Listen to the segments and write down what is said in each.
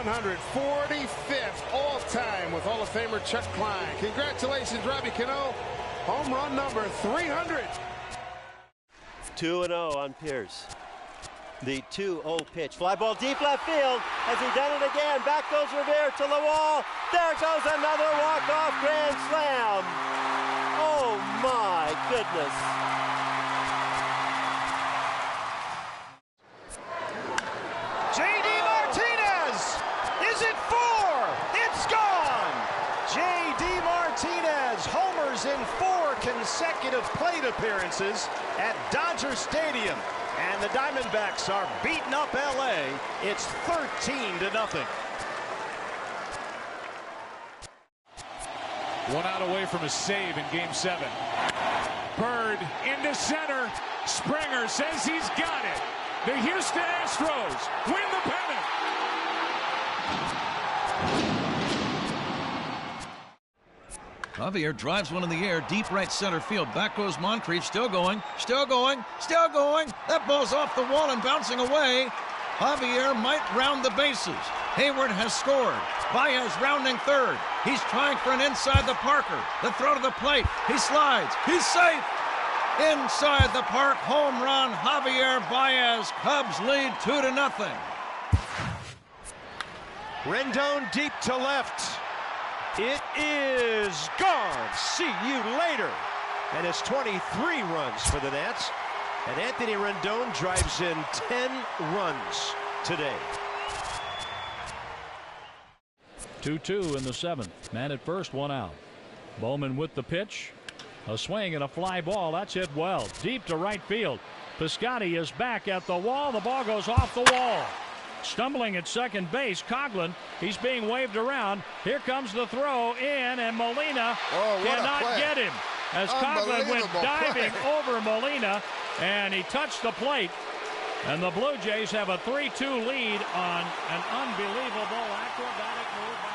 145th all-time with Hall of Famer Chuck Klein. Congratulations, Robbie Cano. Home run number 300. 2-0 on Pierce. The 2-0 pitch. Fly ball deep left field. Has he done it again? Back goes Revere to the wall. There goes another walk-off grand slam. Oh, my goodness. J.D. Martinez! Is it 4? It's gone! J.D. Martinez homers in 4 consecutive plate appearances at Dodger Stadium. And the Diamondbacks are beating up L.A. It's 13-0. 1 out away from a save in Game 7. Bird into center. Springer says he's got it. The Houston Astros win the pennant. Javier drives one in the air, deep right center field. Back goes Moncrief, still going, still going, still going. That ball's off the wall and bouncing away. Javier might round the bases. Hayward has scored. Baez rounding third. He's trying for an inside the Parker. The throw to the plate. He slides. He's safe. Inside the park, home run, Javier Baez. Cubs lead 2-0. Rendon deep to left. It is gone. See you later. And it's 23 runs for the Nats. And Anthony Rendon drives in 10 runs today. 2-2 in the 7th. Man at first, 1 out. Bowman with the pitch. A swing and a fly ball. That's hit well. Deep to right field. Piscotty is back at the wall. The ball goes off the wall. Stumbling at second base, Coughlin. He's being waved around. Here comes the throw in, and Molina cannot get him. As Coughlin went diving over Molina, and he touched the plate. And the Blue Jays have a 3-2 lead on an unbelievable acrobatic move.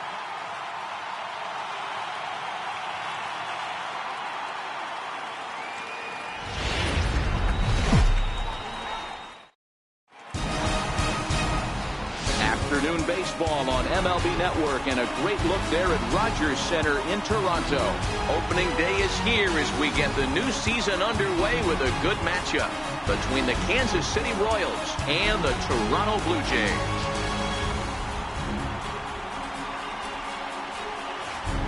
Afternoon baseball on MLB Network, and a great look there at Rogers Center in Toronto. Opening day is here as we get the new season underway with a good matchup between the Kansas City Royals and the Toronto Blue Jays.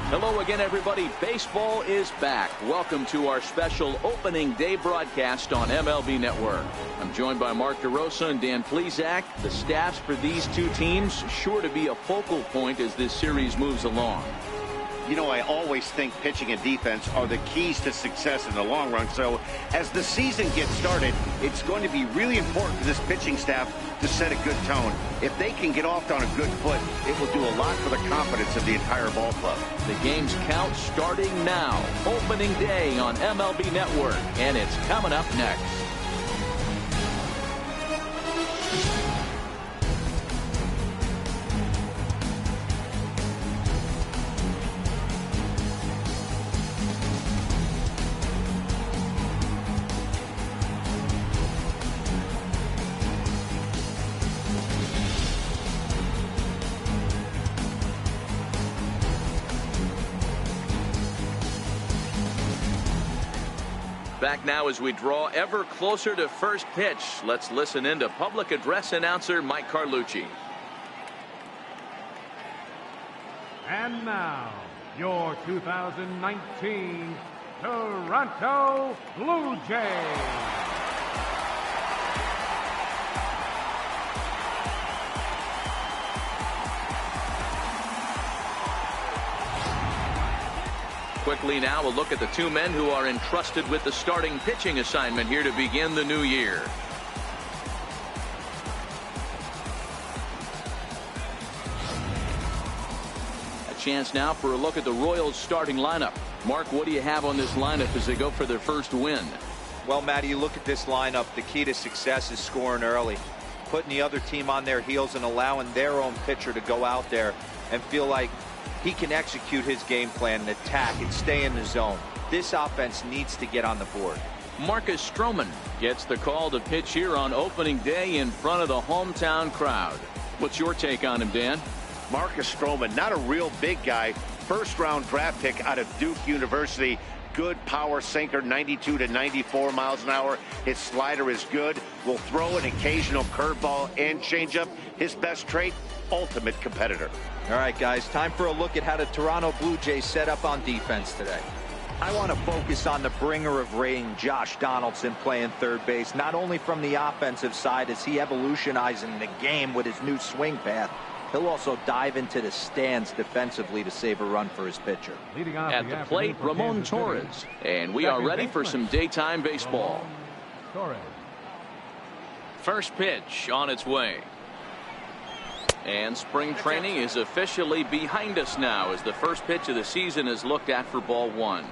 Hello again, everybody. Baseball is back. Welcome to our special opening day broadcast on MLB Network. I'm joined by Mark DeRosa and Dan Plesac. The staffs for these two teams sure to be a focal point as this series moves along. You know, I always think pitching and defense are the keys to success in the long run. So as the season gets started, it's going to be really important for this pitching staff to set a good tone. If they can get off on a good foot, it will do a lot for the confidence of the entire ball club. The game's count starting now. Opening day on MLB Network, and it's coming up next. Back now as we draw ever closer to first pitch. Let's listen in to public address announcer Mike Carlucci. And now, your 2019 Toronto Blue Jays. Quickly now, a look at the two men who are entrusted with the starting pitching assignment here to begin the new year. A chance now for a look at the Royals starting lineup. Mark, what do you have on this lineup as they go for their first win? Well, Matty, you look at this lineup, the key to success is scoring early, putting the other team on their heels and allowing their own pitcher to go out there and feel like he can execute his game plan and attack and stay in the zone. This offense needs to get on the board. Marcus Stroman gets the call to pitch here on opening day in front of the hometown crowd. What's your take on him, Dan? Marcus Stroman, not a real big guy, first-round draft pick out of Duke University. Good power sinker, 92 to 94 miles an hour. His slider is good. Will throw an occasional curveball and changeup. His best trait, ultimate competitor. All right, guys, time for a look at how the Toronto Blue Jays set up on defense today. I want to focus on the bringer of rain, Josh Donaldson, playing third base, not only from the offensive side as he evolutionizing the game with his new swing path, he'll also dive into the stands defensively to save a run for his pitcher. At the plate, Ramon Torres. And we are ready for some daytime baseball. First pitch on its way. And spring training is officially behind us now as the first pitch of the season is looked at for ball one.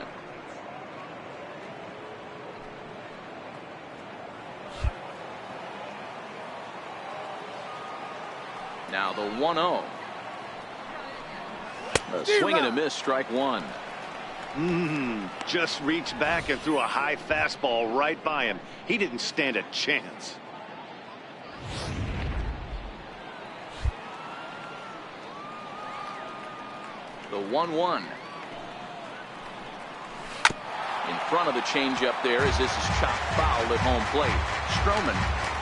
Now the 1-0. A swing and a miss, strike one. Just reached back and threw a high fastball right by him. He didn't stand a chance. The 1-1. In front of the changeup there as this is chopped foul at home plate. Stroman,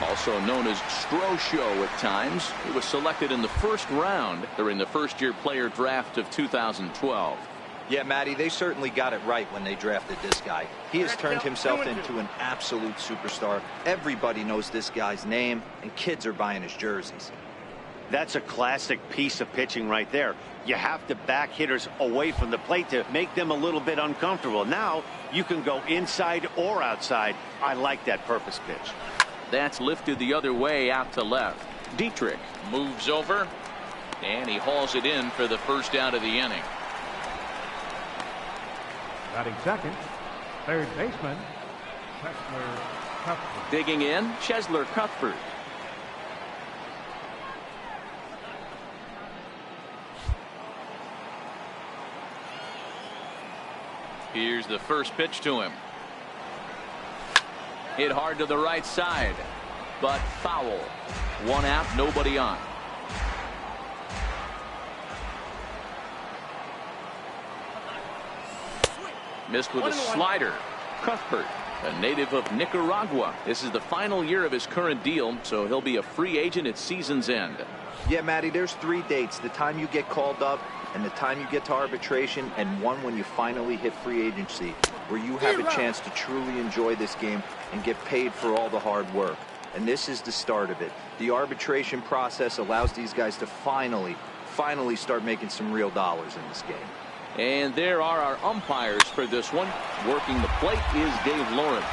also known as Strosho at times, he was selected in the first round during the first-year player draft of 2012. Yeah, Matty, they certainly got it right when they drafted this guy. He has turned himself into an absolute superstar. Everybody knows this guy's name, and kids are buying his jerseys. That's a classic piece of pitching right there. You have to back hitters away from the plate to make them a little bit uncomfortable. Now you can go inside or outside. I like that purpose pitch. That's lifted the other way out to left. Dietrich moves over, and he hauls it in for the first out of the inning. Batting second, third baseman, Chesler Cuthbert. Digging in, Chesler Cuthbert. Here's the first pitch to him. Hit hard to the right side, but foul. One out, nobody on. Missed with a slider. Cuthbert, a native of Nicaragua. This is the final year of his current deal, so he'll be a free agent at season's end. Yeah, Matty, there's 3 dates. The time you get called up, and the time you get to arbitration, and one when you finally hit free agency, where you have a chance to truly enjoy this game and get paid for all the hard work. And this is the start of it. The arbitration process allows these guys to finally start making some real dollars in this game. And there are our umpires for this one. Working the plate is Dave Lawrence.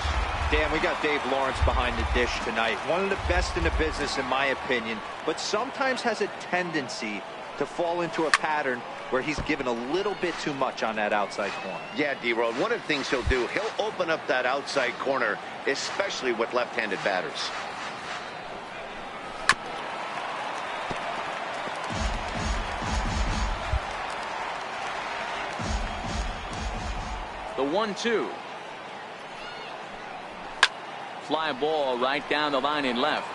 Dan, we got Dave Lawrence behind the dish tonight. One of the best in the business, in my opinion, but sometimes has a tendency to fall into a pattern where he's given a little bit too much on that outside corner. Yeah, D-Road, one of the things he'll do, he'll open up that outside corner, especially with left-handed batters. The 1-2. Fly ball right down the line in left.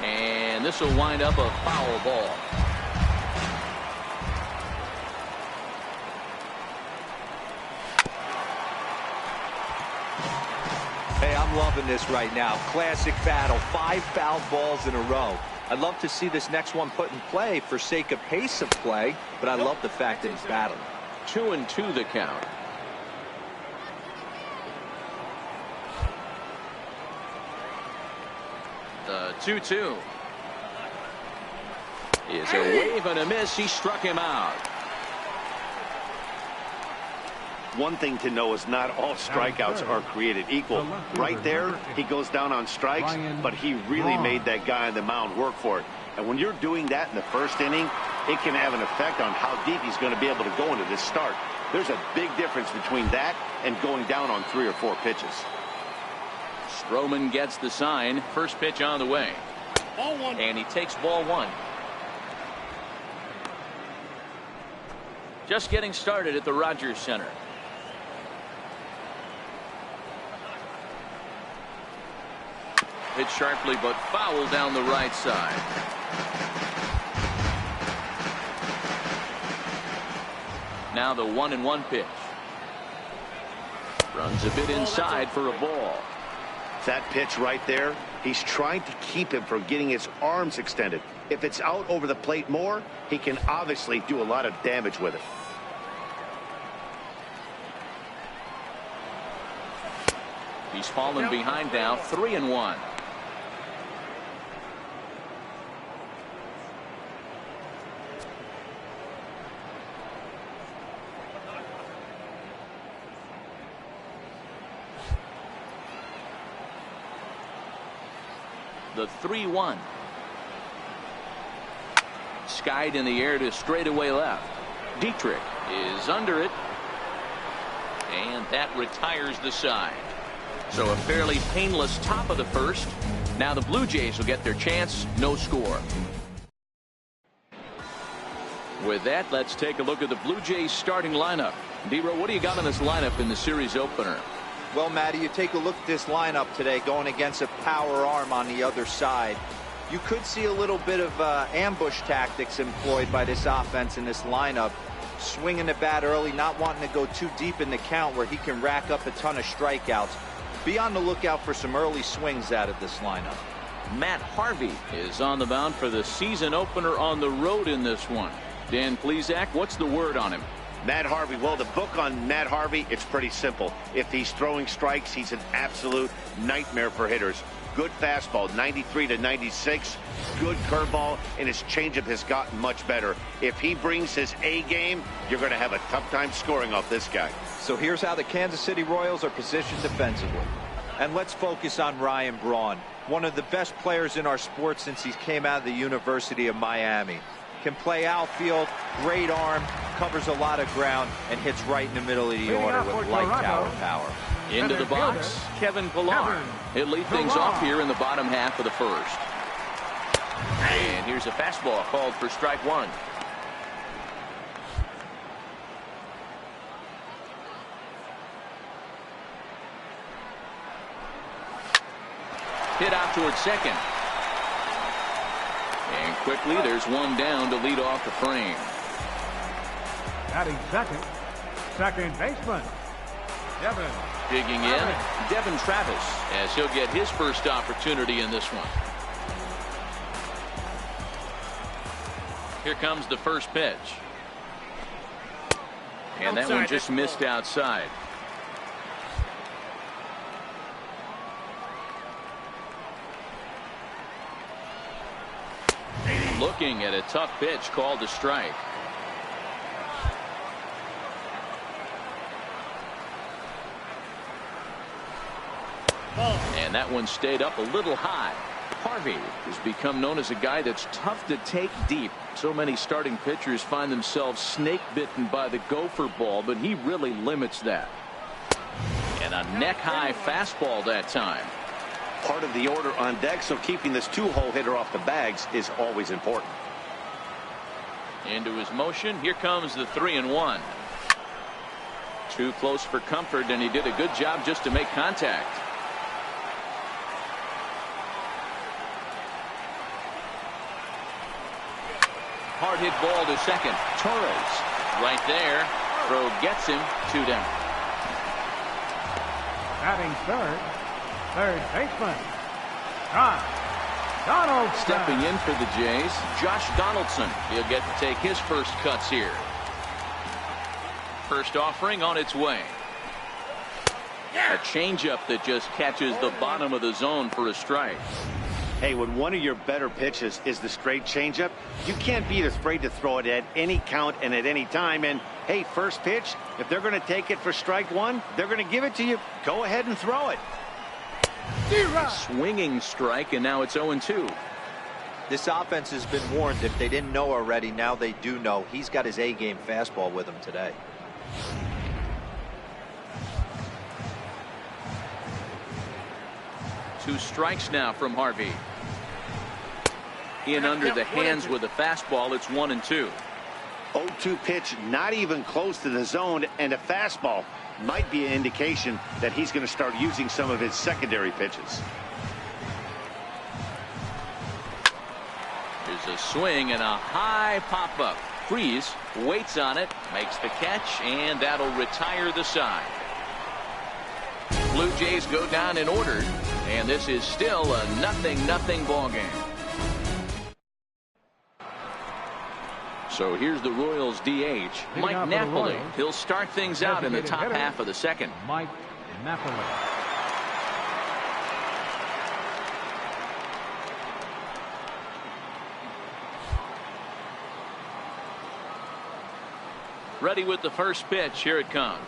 And this will wind up a foul ball. Hey, I'm loving this right now. Classic battle. 5 foul balls in a row. I'd love to see this next one put in play for sake of pace of play, but I love the fact that he's battling. 2-2 the count. The 2-2 is a wave and a miss. He struck him out. One thing to know is not all strikeouts are created equal. Right there, he goes down on strikes, but he really made that guy on the mound work for it. And when you're doing that in the first inning, it can have an effect on how deep he's going to be able to go into this start. There's a big difference between that and going down on 3 or 4 pitches. Stroman gets the sign. First pitch on the way. Ball one. And he takes ball one. Just getting started at the Rogers Center. Hit sharply but foul down the right side. Now the 1-1 pitch. Runs a bit inside for a ball. That pitch right there, he's trying to keep him from getting his arms extended. If it's out over the plate more, he can obviously do a lot of damage with it. He's fallen behind now, 3-1. The 3-1. Skied in the air to straightaway left. Dietrich is under it. And that retires the side. So a fairly painless top of the first. Now the Blue Jays will get their chance. No score. With that, let's take a look at the Blue Jays starting lineup. D-Row, what do you got in this lineup in the series opener? Well, Matty, you take a look at this lineup today going against a power arm on the other side. You could see a little bit of ambush tactics employed by this offense in this lineup. Swinging the bat early, not wanting to go too deep in the count where he can rack up a ton of strikeouts. Be on the lookout for some early swings out of this lineup. Matt Harvey is on the mound for the season opener on the road in this one. Dan Plesac, what's the word on him? Matt Harvey, well, the book on Matt Harvey, it's pretty simple. If he's throwing strikes, he's an absolute nightmare for hitters. Good fastball, 93 to 96. Good curveball, and his changeup has gotten much better. If he brings his A game, you're going to have a tough time scoring off this guy. So here's how the Kansas City Royals are positioned defensively. And let's focus on Ryan Braun, one of the best players in our sport since he came out of the University of Miami. Can play outfield, great arm, covers a lot of ground, and hits right in the middle of the order with light tower power. Into the box, Kevin Pillar. He'll lead things off here in the bottom half of the first. And here's a fastball called for strike one. Hit out towards second. And quickly there's one down to lead off the frame. Batting second, second baseman, Devin. Digging in, Devin Travis, as he'll get his first opportunity in this one. Here comes the first pitch. And that one just missed outside. Looking at a tough pitch called a strike. And that one stayed up a little high. Harvey has become known as a guy that's tough to take deep. So many starting pitchers find themselves snake bitten by the gopher ball, but he really limits that. And a neck high fastball that time. Part of the order on deck, so keeping this two-hole hitter off the bags is always important. Into his motion. Here comes the 3-1. Too close for comfort, and he did a good job just to make contact. Hard hit ball to second. Torres right there. Throw gets him. 2 down. Batting third, third baseman, Josh Donaldson. Stepping in for the Jays, Josh Donaldson. He'll get to take his first cuts here. First offering on its way. A changeup that just catches the bottom of the zone for a strike. Hey, when one of your better pitches is the straight changeup, you can't be afraid to throw it at any count and at any time. And hey, first pitch, if they're going to take it for strike one, they're going to give it to you. Go ahead and throw it. A swinging strike, and now it's 0-2. This offense has been warned. If they didn't know already, now they do know. He's got his A-game fastball with him today. Two strikes now from Harvey. In under the hands with a fastball. It's 1-2. 0-2 pitch, not even close to the zone, and a fastball might be an indication that he's going to start using some of his secondary pitches. There's a swing and a high pop-up. Freeze waits on it, makes the catch, and that'll retire the side. Blue Jays go down in order, and this is still a 0-0 ball game. So here's the Royals DH, Mike Napoli. He'll start things out in the top half of the second. Mike Napoli. Ready with the first pitch. Here it comes.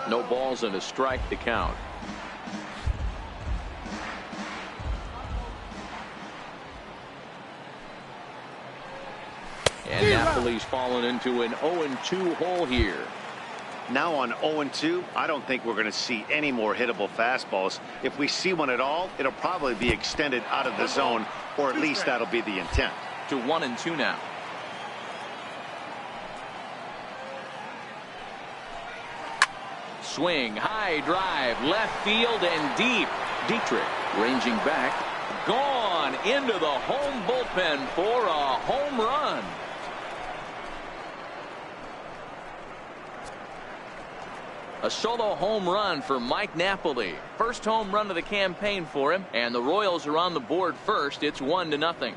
No balls and a strike to count. And Napoli's fallen into an 0-2 hole here. Now on 0-2, I don't think we're going to see any more hittable fastballs. If we see one at all, it'll probably be extended out of the zone, or at least that'll be the intent. To 1-2 now. Swing, high drive, left field and deep. Dietrich ranging back, gone into the home bullpen for a home run. A solo home run for Mike Napoli. First home run of the campaign for him, and the Royals are on the board first. It's 1-0.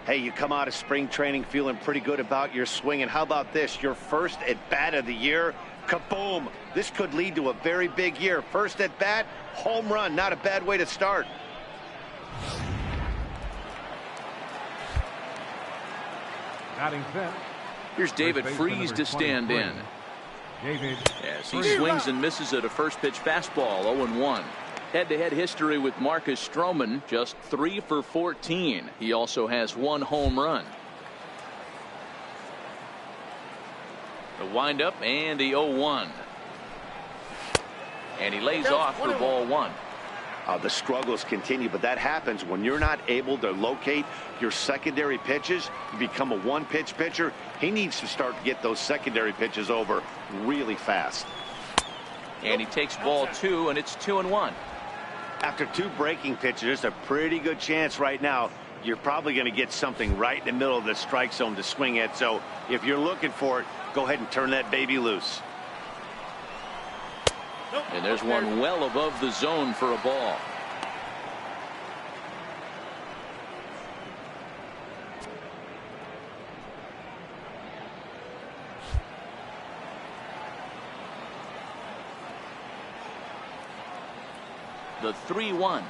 Hey, you come out of spring training feeling pretty good about your swing, and how about this? Your first at bat of the year. Kaboom! This could lead to a very big year. First at bat, home run. Not a bad way to start. Batting fifth. Here's David Freeze to stand in. As he swings and misses at a first pitch fastball. 0-1. Head-to-head history with Marcus Stroman, just 3 for 14. He also has 1 home run. The windup and the 0-1. And he lays off for ball 1. The struggles continue, but that happens when you're not able to locate your secondary pitches. You become a one-pitch pitcher. He needs to start to get those secondary pitches over really fast. And he takes ball 2, and it's 2-1. After 2 breaking pitches, there's a pretty good chance right now you're probably going to get something right in the middle of the strike zone to swing at. So if you're looking for it, go ahead and turn that baby loose. And there's one well above the zone for a ball. The 3-1.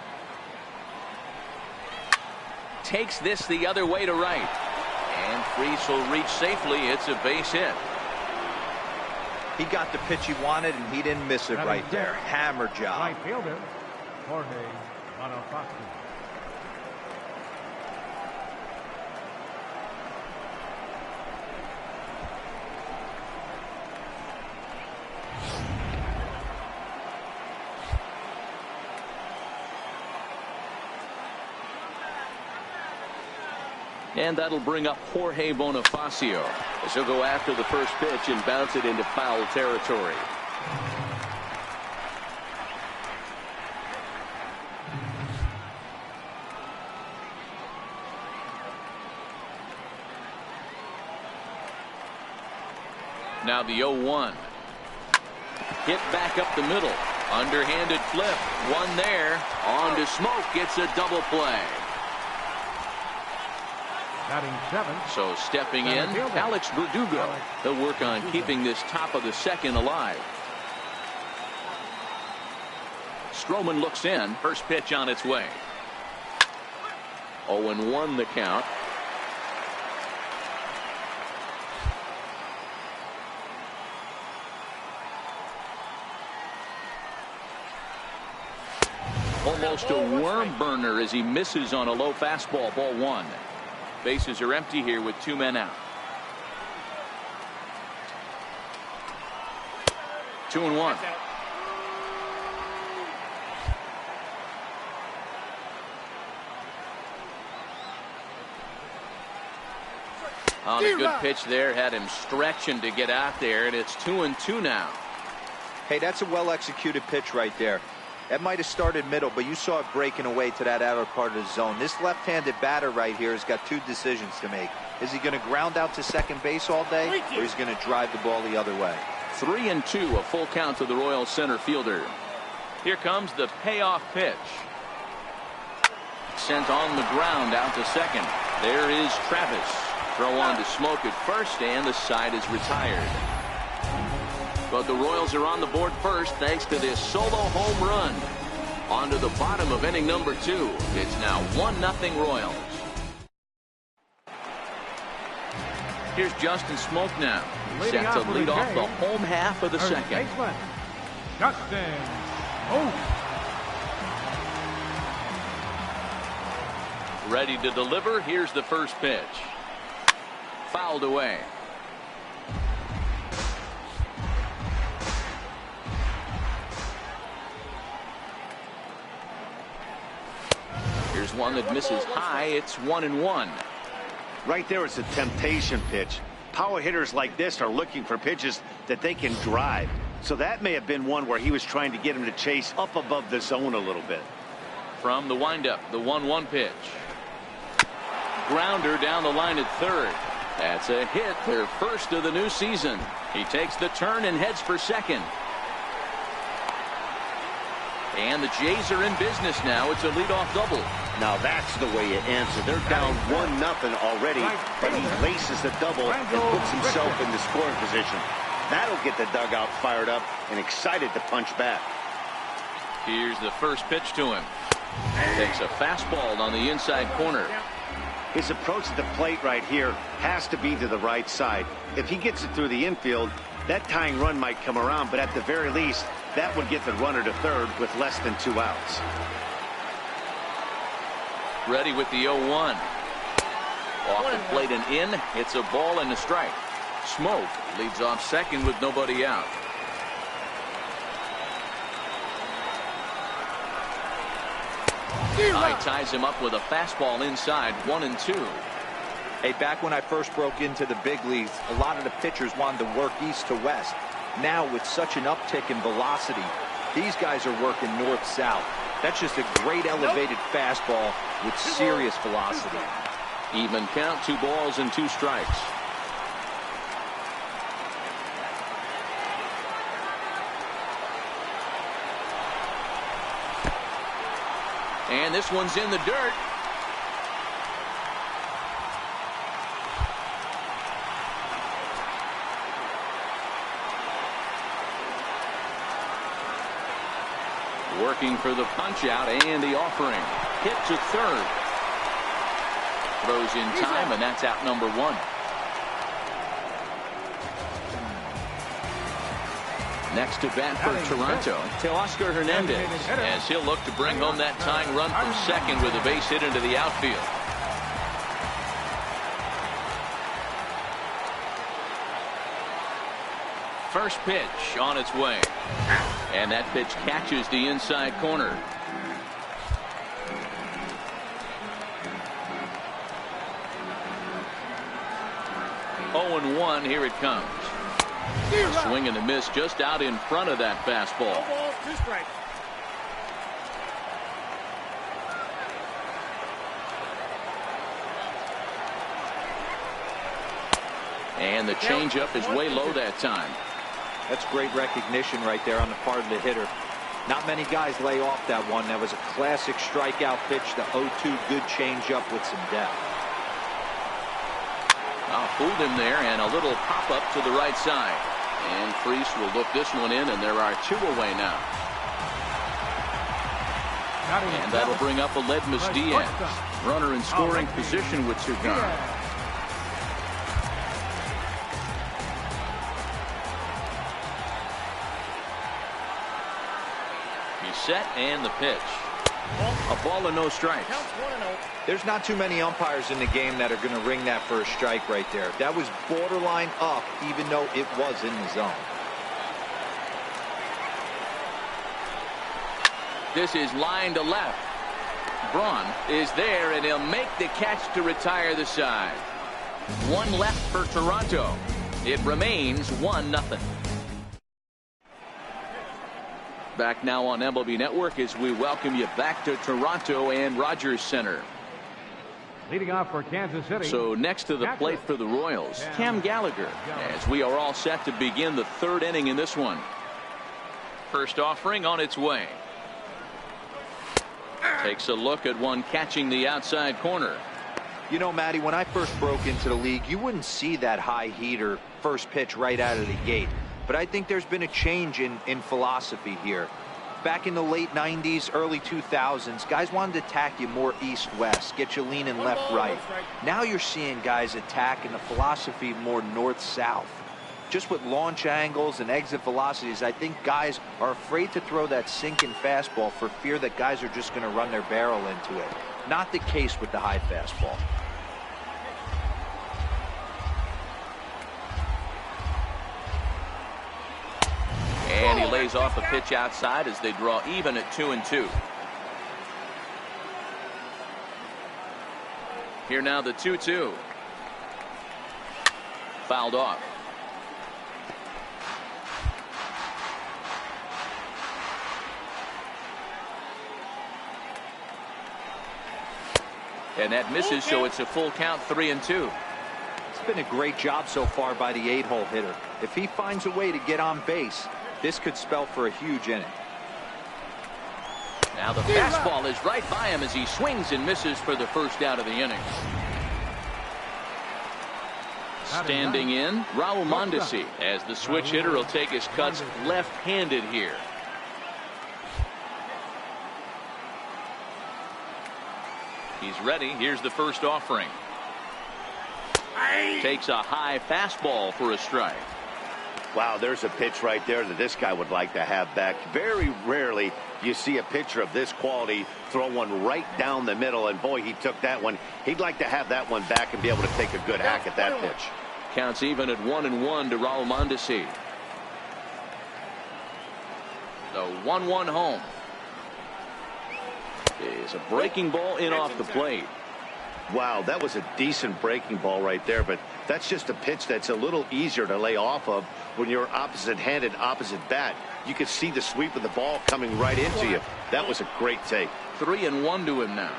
Takes this the other way to right. And Freese will reach safely. It's a base hit. He got the pitch he wanted, and he didn't miss it right there. Hammer job. Right fielder, Jorge Bonifacio. And that'll bring up Jorge Bonifacio as he'll go after the first pitch and bounce it into foul territory. Now the 0-1. Hit back up the middle. Underhanded flip. One there. On to Smoke. Gets a double play. So stepping in, Alex Verdugo. He'll work on keeping this top of the second alive. Stroman looks in. First pitch on its way. 0-1 the count. Almost a worm burner as he misses on a low fastball. Ball 1. Bases are empty here with 2 men out. 2-1. On a good pitch there, had him stretching to get out there, and it's 2-2 now. Hey, that's a well-executed pitch right there. That might have started middle, but you saw it breaking away to that outer part of the zone. This left-handed batter right here has got two decisions to make. Is he going to ground out to second base all day, or is he going to drive the ball the other way? 3-2, a full count to the Royals center fielder. Here comes the payoff pitch. Sent on the ground out to second. There is Travis. Throw on to Smoke at first, and the side is retired. But the Royals are on the board first thanks to this solo home run. On to the bottom of inning number 2. It's now 1-0 Royals. Here's Justin Smoke now. Set to lead off the home half of the second. Justin Smoke. Ready to deliver. Here's the first pitch. Fouled away. Here's one that misses high. It's 1-1. Right there, it's a temptation pitch. Power hitters like this are looking for pitches that they can drive. So that may have been one where he was trying to get him to chase up above the zone a little bit. From the windup, the 1-1 pitch. Grounder down the line at third. That's a hit, their first of the new season. He takes the turn and heads for second. And the Jays are in business now. It's a leadoff double. Now that's the way you answer. They're down 1-0 already, but he laces the double and puts himself in the scoring position. That'll get the dugout fired up and excited to punch back. Here's the first pitch to him. Takes a fastball on the inside corner. His approach at the plate right here has to be to the right side. If he gets it through the infield, that tying run might come around, but at the very least, that would get the runner to third with less than 2 outs. Ready with the 0-1. Off the plate and in. It's a ball and a strike. Smoke leads off second with nobody out. High ties him up with a fastball inside. 1-2. Hey, back when I first broke into the big leagues, a lot of the pitchers wanted to work east to west. Now, with such an uptick in velocity, these guys are working north-south. That's just a great elevated fastball with serious velocity. Even count, 2 balls and 2 strikes. And this one's in the dirt. Working for the punch out and the offering. Hit to third. Throws in time, and that's out number 1. Next to bat for Toronto, Teoscar Hernandez, as he'll look to bring home that tying run from second with a base hit into the outfield. First pitch on its way. And that pitch catches the inside corner. Oh, 0-1, here it comes. A swing and a miss just out in front of that fastball. 2 balls, 2 strikes. And the changeup is way low that time. That's great recognition right there on the part of the hitter. Not many guys lay off that one. That was a classic strikeout pitch. The 0-2 good changeup with some depth. Fooled him there, and a little pop-up to the right side. And Freese will look this one in, and there are 2 away now. And that'll bring up Aledmus Diaz. Runner in scoring position with Cigar. He's set, and the pitch. A ball and no strikes. There's not too many umpires in the game that are going to ring that for a strike right there. That was borderline up, even though it was in the zone. This is line to left. Braun is there, and he'll make the catch to retire the side. One left for Toronto. It remains 1-0. Back now on MLB Network as we welcome you back to Toronto and Rogers Center. Leading off for Kansas City. So next to the plate for the Royals, Cam Gallagher, as we are all set to begin the third inning in this one. First offering on its way. Takes a look at one catching the outside corner. You know, Matty, when I first broke into the league, you wouldn't see that high heater first pitch right out of the gate. But I think there's been a change in philosophy here. Back in the late 90s, early 2000s, guys wanted to attack you more east-west, get you leaning left-right. Now you're seeing guys attack in the philosophy more north-south. Just with launch angles and exit velocities, I think guys are afraid to throw that sinking fastball for fear that guys are just going to run their barrel into it. Not the case with the high fastball. And he lays off a pitch outside as they draw even at 2-2. Here now the 2-2. Fouled off. And that misses, so it's a full count, 3-2. It's been a great job so far by the 8-hole hitter. If he finds a way to get on base, this could spell for a huge inning. Now the fastball is right by him as he swings and misses for the first out of the inning. Standing in, Raul Mondesi, as the switch hitter will take his cuts left-handed here. He's ready. Here's the first offering. Takes a high fastball for a strike. Wow, there's a pitch right there that this guy would like to have back. Very rarely you see a pitcher of this quality throw one right down the middle, and boy, he took that one. He'd like to have that one back and be able to take a good hack at that pitch. Counts even at 1-1 to Raul Mondesi. The 1-1 home. Is a breaking ball in off the plate. Wow, that was a decent breaking ball right there, but that's just a pitch that's a little easier to lay off of when you're opposite-handed, opposite bat. You could see the sweep of the ball coming right into you. That was a great take. 3-1 to him now.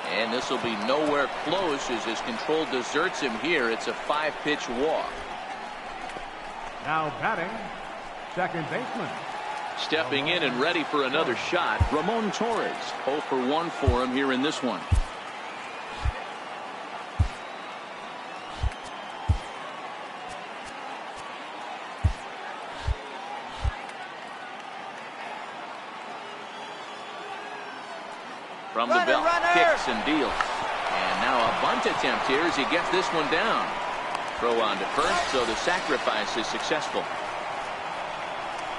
And this will be nowhere close as his control deserts him here. It's a 5-pitch walk. Now batting, second baseman. Stepping in and ready for another shot, Ramon Torres. 0 for 1 for him here in this one. From the belt, kicks and deals. And now a bunt attempt here as he gets this one down. Throw on to first, so the sacrifice is successful.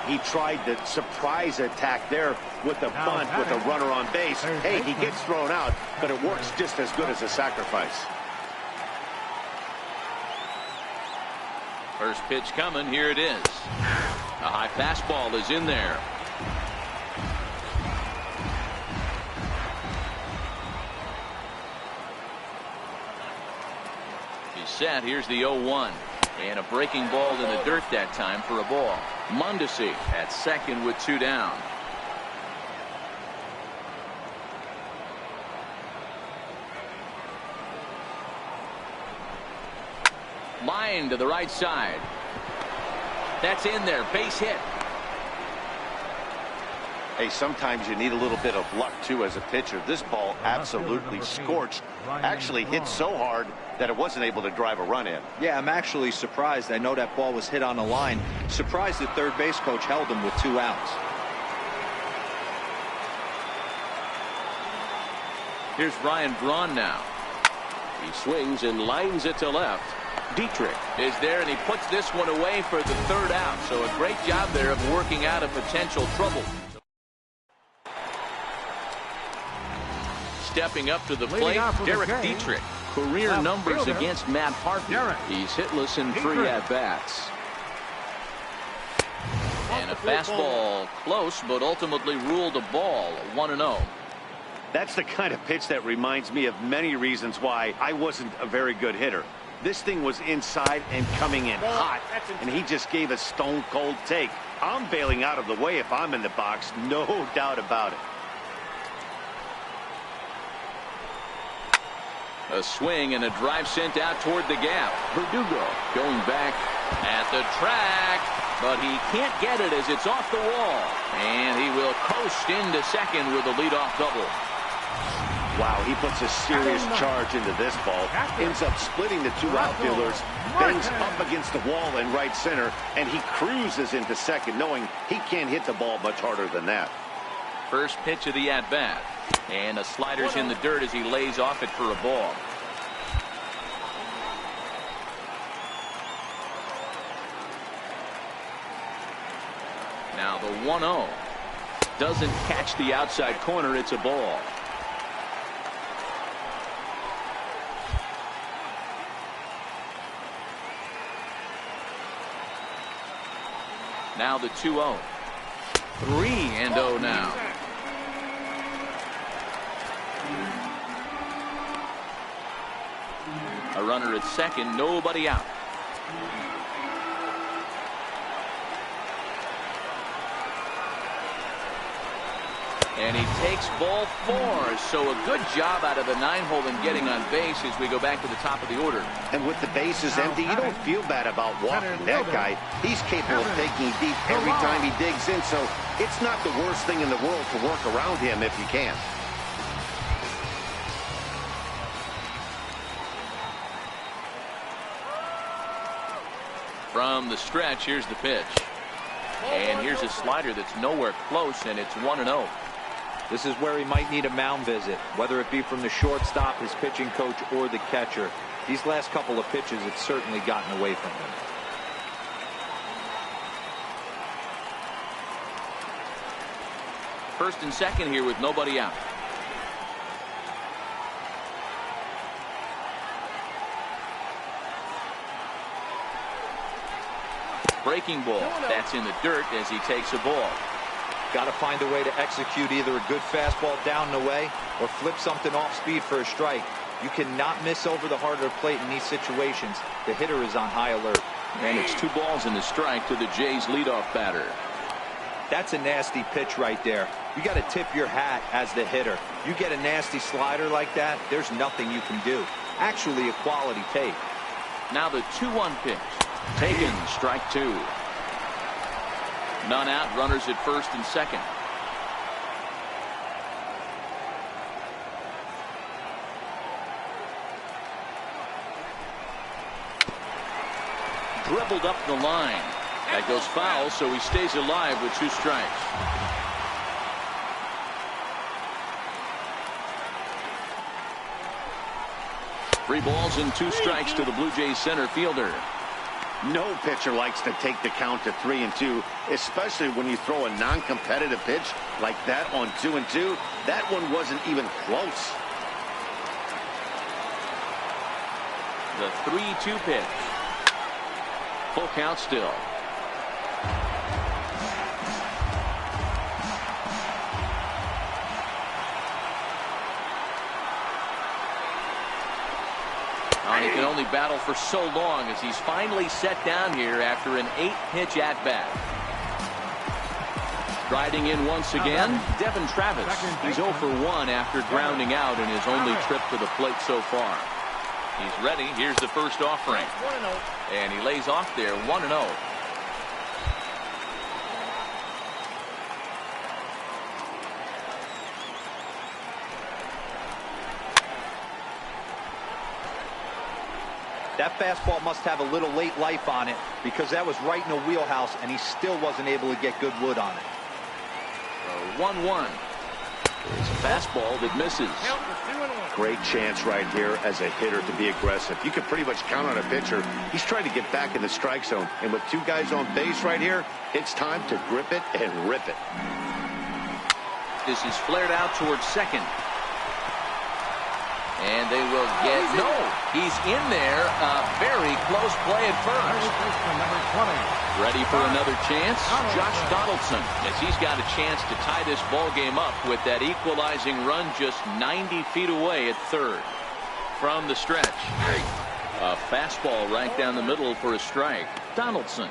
He tried the surprise attack there with the bunt with a runner on base. Hey, he gets thrown out, but it works just as good as a sacrifice. First pitch coming. Here it is. A high fastball is in there. He's set. Here's the 0-1. And a breaking ball in the dirt that time for a ball. Mondesi at second with 2 down. Line to the right side. That's in there. Base hit. Hey, sometimes you need a little bit of luck, too, as a pitcher. This ball absolutely scorched. Actually hit so hard that it wasn't able to drive a run in. Yeah, I'm actually surprised. I know that ball was hit on the line. Surprised the third base coach held him with 2 outs. Here's Ryan Braun now. He swings and lines it to left. Dietrich is there, and he puts this one away for the 3rd out. So a great job there of working out a potential trouble. Stepping up to the plate, Derek Dietrich. Career numbers against Matt Harvey. He's hitless in 3 at-bats. And a fastball close, but ultimately ruled a ball. 1-0. That's the kind of pitch that reminds me of many reasons why I wasn't a very good hitter. This thing was inside and coming in hot, and he just gave a stone-cold take. I'm bailing out of the way if I'm in the box, no doubt about it. A swing and a drive sent out toward the gap. Verdugo going back at the track, but he can't get it as it's off the wall. And he will coast into second with a leadoff double. Wow, he puts a serious charge into this ball. Ends up splitting the two outfielders. Bangs up against the wall in right center. And he cruises into second, knowing he can't hit the ball much harder than that. First pitch of the at-bat. And a slider's in the dirt as he lays off it for a ball. Now the 1-0. Doesn't catch the outside corner. It's a ball. Now the 2-0. 3-0 now. A runner at second, nobody out. And he takes ball 4. So a good job out of the 9-hole in getting on base as we go back to the top of the order. And with the bases empty, you don't feel bad about walking that guy. He's capable of taking deep every time he digs in, so it's not the worst thing in the world to work around him if you can. From the stretch, here's the pitch. And here's a slider that's nowhere close, and it's 1-0. This is where he might need a mound visit, whether it be from the shortstop, his pitching coach, or the catcher. These last couple of pitches, it's certainly gotten away from him. First and second here with nobody out. Breaking ball. That's in the dirt as he takes a ball. Got to find a way to execute either a good fastball down and away or flip something off speed for a strike. You cannot miss over the heart of the plate in these situations. The hitter is on high alert. And it's 2 balls and a strike to the Jays leadoff batter. That's a nasty pitch right there. You got to tip your hat as the hitter. You get a nasty slider like that, there's nothing you can do. Actually a quality take. Now the 2-1 pitch. Taken, strike 2. None out, runners at first and second. Dribbled up the line. That goes foul, so he stays alive with 2 strikes. Three balls and 2 strikes to the Blue Jays center fielder. No pitcher likes to take the count to 3-2, especially when you throw a non-competitive pitch like that on 2-2. That one wasn't even close. The 3-2 pitch. Full count still. He can only battle for so long as he's finally set down here after an 8-pitch at-bat. Striding in once again, Devin Travis. He's 0 for 1 after grounding out in his only trip to the plate so far. He's ready. Here's the first offering. And he lays off there, 1-0. That fastball must have a little late life on it because that was right in the wheelhouse and he still wasn't able to get good wood on it. 1-1. It's a fastball that misses. Great chance right here as a hitter to be aggressive. You can pretty much count on a pitcher. He's trying to get back in the strike zone. And with 2 guys on base right here, it's time to grip it and rip it. This is flared out towards second. And they will get, no, he's in there. Very close play at first. Ready for another chance? Josh Donaldson, as he's got a chance to tie this ball game up with that equalizing run just 90 feet away at third. From the stretch, a fastball right down the middle for a strike. Donaldson,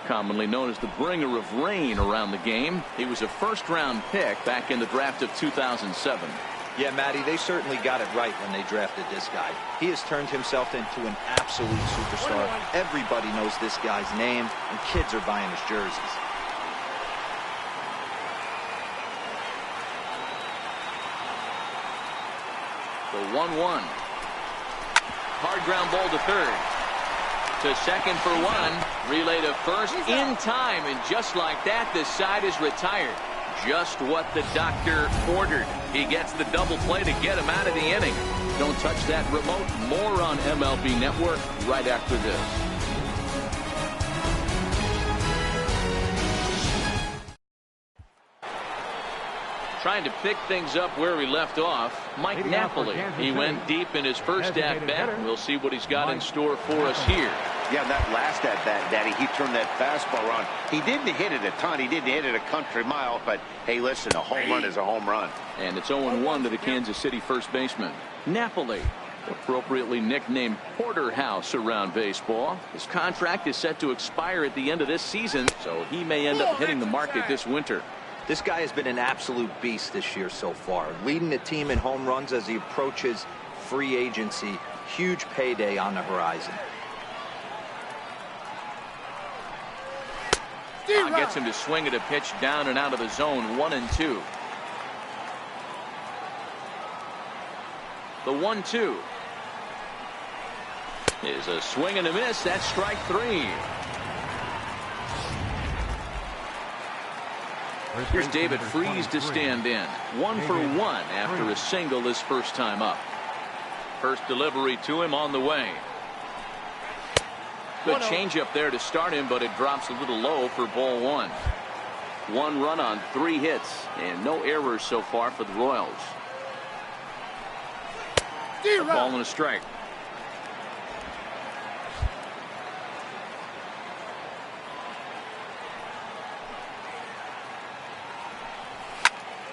commonly known as the bringer of rain around the game. He was a first-round pick back in the draft of 2007. Yeah, Matty, they certainly got it right when they drafted this guy. He has turned himself into an absolute superstar. Everybody knows this guy's name, and kids are buying his jerseys. The 1-1. Hard ground ball to third. To second for one. Relay to first in time, and just like that, the side is retired. Just what the doctor ordered. He gets the double play to get him out of the inning. Don't touch that remote. More on MLB Network right after this. Trying to pick things up where we left off, Mike Napoli. He went deep in his first at-bat. We'll see what he's got in store for us here. Yeah, that last at-bat, Daddy, he turned that fastball around. He didn't hit it a ton. He didn't hit it a country mile. But, hey, listen, a home run is a home run. And it's 0-1 to the Kansas City first baseman. Napoli, appropriately nicknamed Porterhouse around baseball. His contract is set to expire at the end of this season, so he may end up hitting the market this winter. This guy has been an absolute beast this year so far, leading the team in home runs as he approaches free agency. Huge payday on the horizon. Gets him to swing at a pitch down and out of the zone. 1-2. The 1-2 is a swing and a miss. That's strike three. Here's David Freese to stand in. 1 for 1 after a single his first time up. First delivery to him on the way. Good changeup there to start him, but it drops a little low for ball one. 1 run on 3 hits and no errors so far for the Royals. A ball and a strike.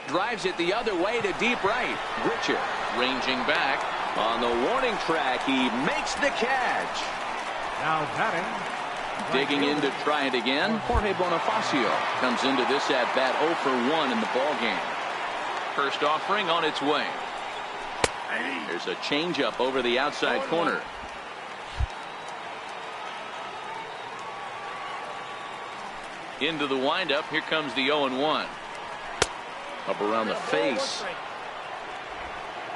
Drives it the other way to deep right. Richard ranging back on the warning track. He makes the catch. Now batting. Digging in to try it again. Jorge Bonifacio comes into this at bat 0 for 1 in the ball game. First offering on its way. There's a changeup over the outside corner. Into the windup. Here comes the 0-1. Up around the face.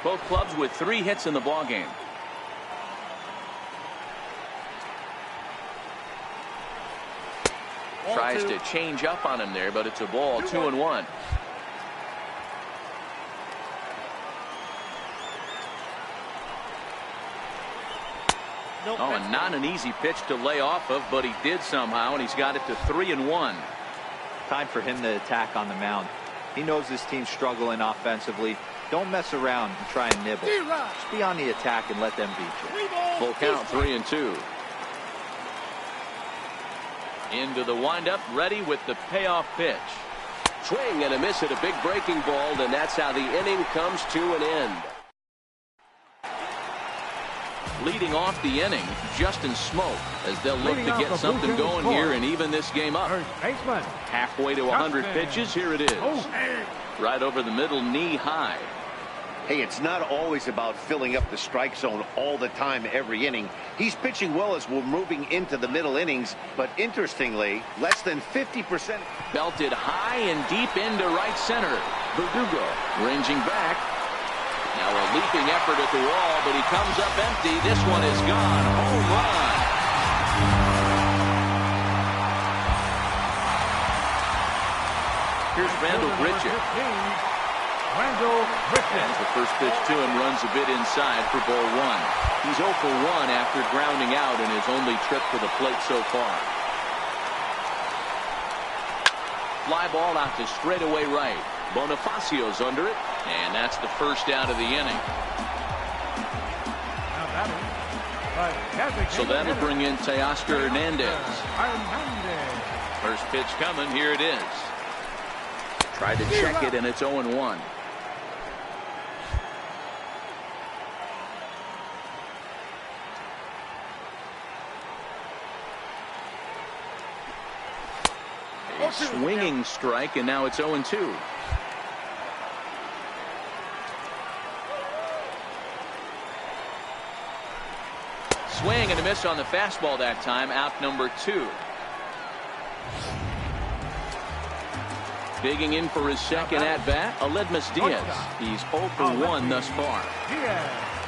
Both clubs with 3 hits in the ball game. Tries to change up on him there, but it's a ball. 2-1. Oh, and not an easy pitch to lay off of, but he did somehow, and he's got it to 3-1. Time for him to attack on the mound. He knows this team's struggling offensively. Don't mess around and try and nibble. Just be on the attack and let them beat you. Full count, 3-2. Into the windup, ready with the payoff pitch. Swing and a miss at a big breaking ball, and that's how the inning comes to an end. Leading off the inning, Justin Smoke, as they'll look to get something going here and even this game up. Halfway to 100 pitches, here it is. Right over the middle, knee high. Hey, it's not always about filling up the strike zone all the time every inning. He's pitching well as we're moving into the middle innings, but interestingly, less than 50%. Belted high and deep into right center. Verdugo ranging back. Now a leaping effort at the wall, but he comes up empty. This one is gone. Home run. Here's Randall Richard. As the first pitch to him runs a bit inside for ball 1. He's 0 for 1 after grounding out in his only trip to the plate so far. Fly ball out to straightaway right. Bonifacio's under it, and that's the first out of the inning. So that'll bring in Teoscar Hernandez. First pitch coming. Here it is. Tried to check it, and it's 0-1. A swinging strike, and now it's 0-2. Swing and a miss on the fastball that time. Out number 2. Digging in for his second at-bat, Aledmus Diaz. He's 0 for 1 thus far.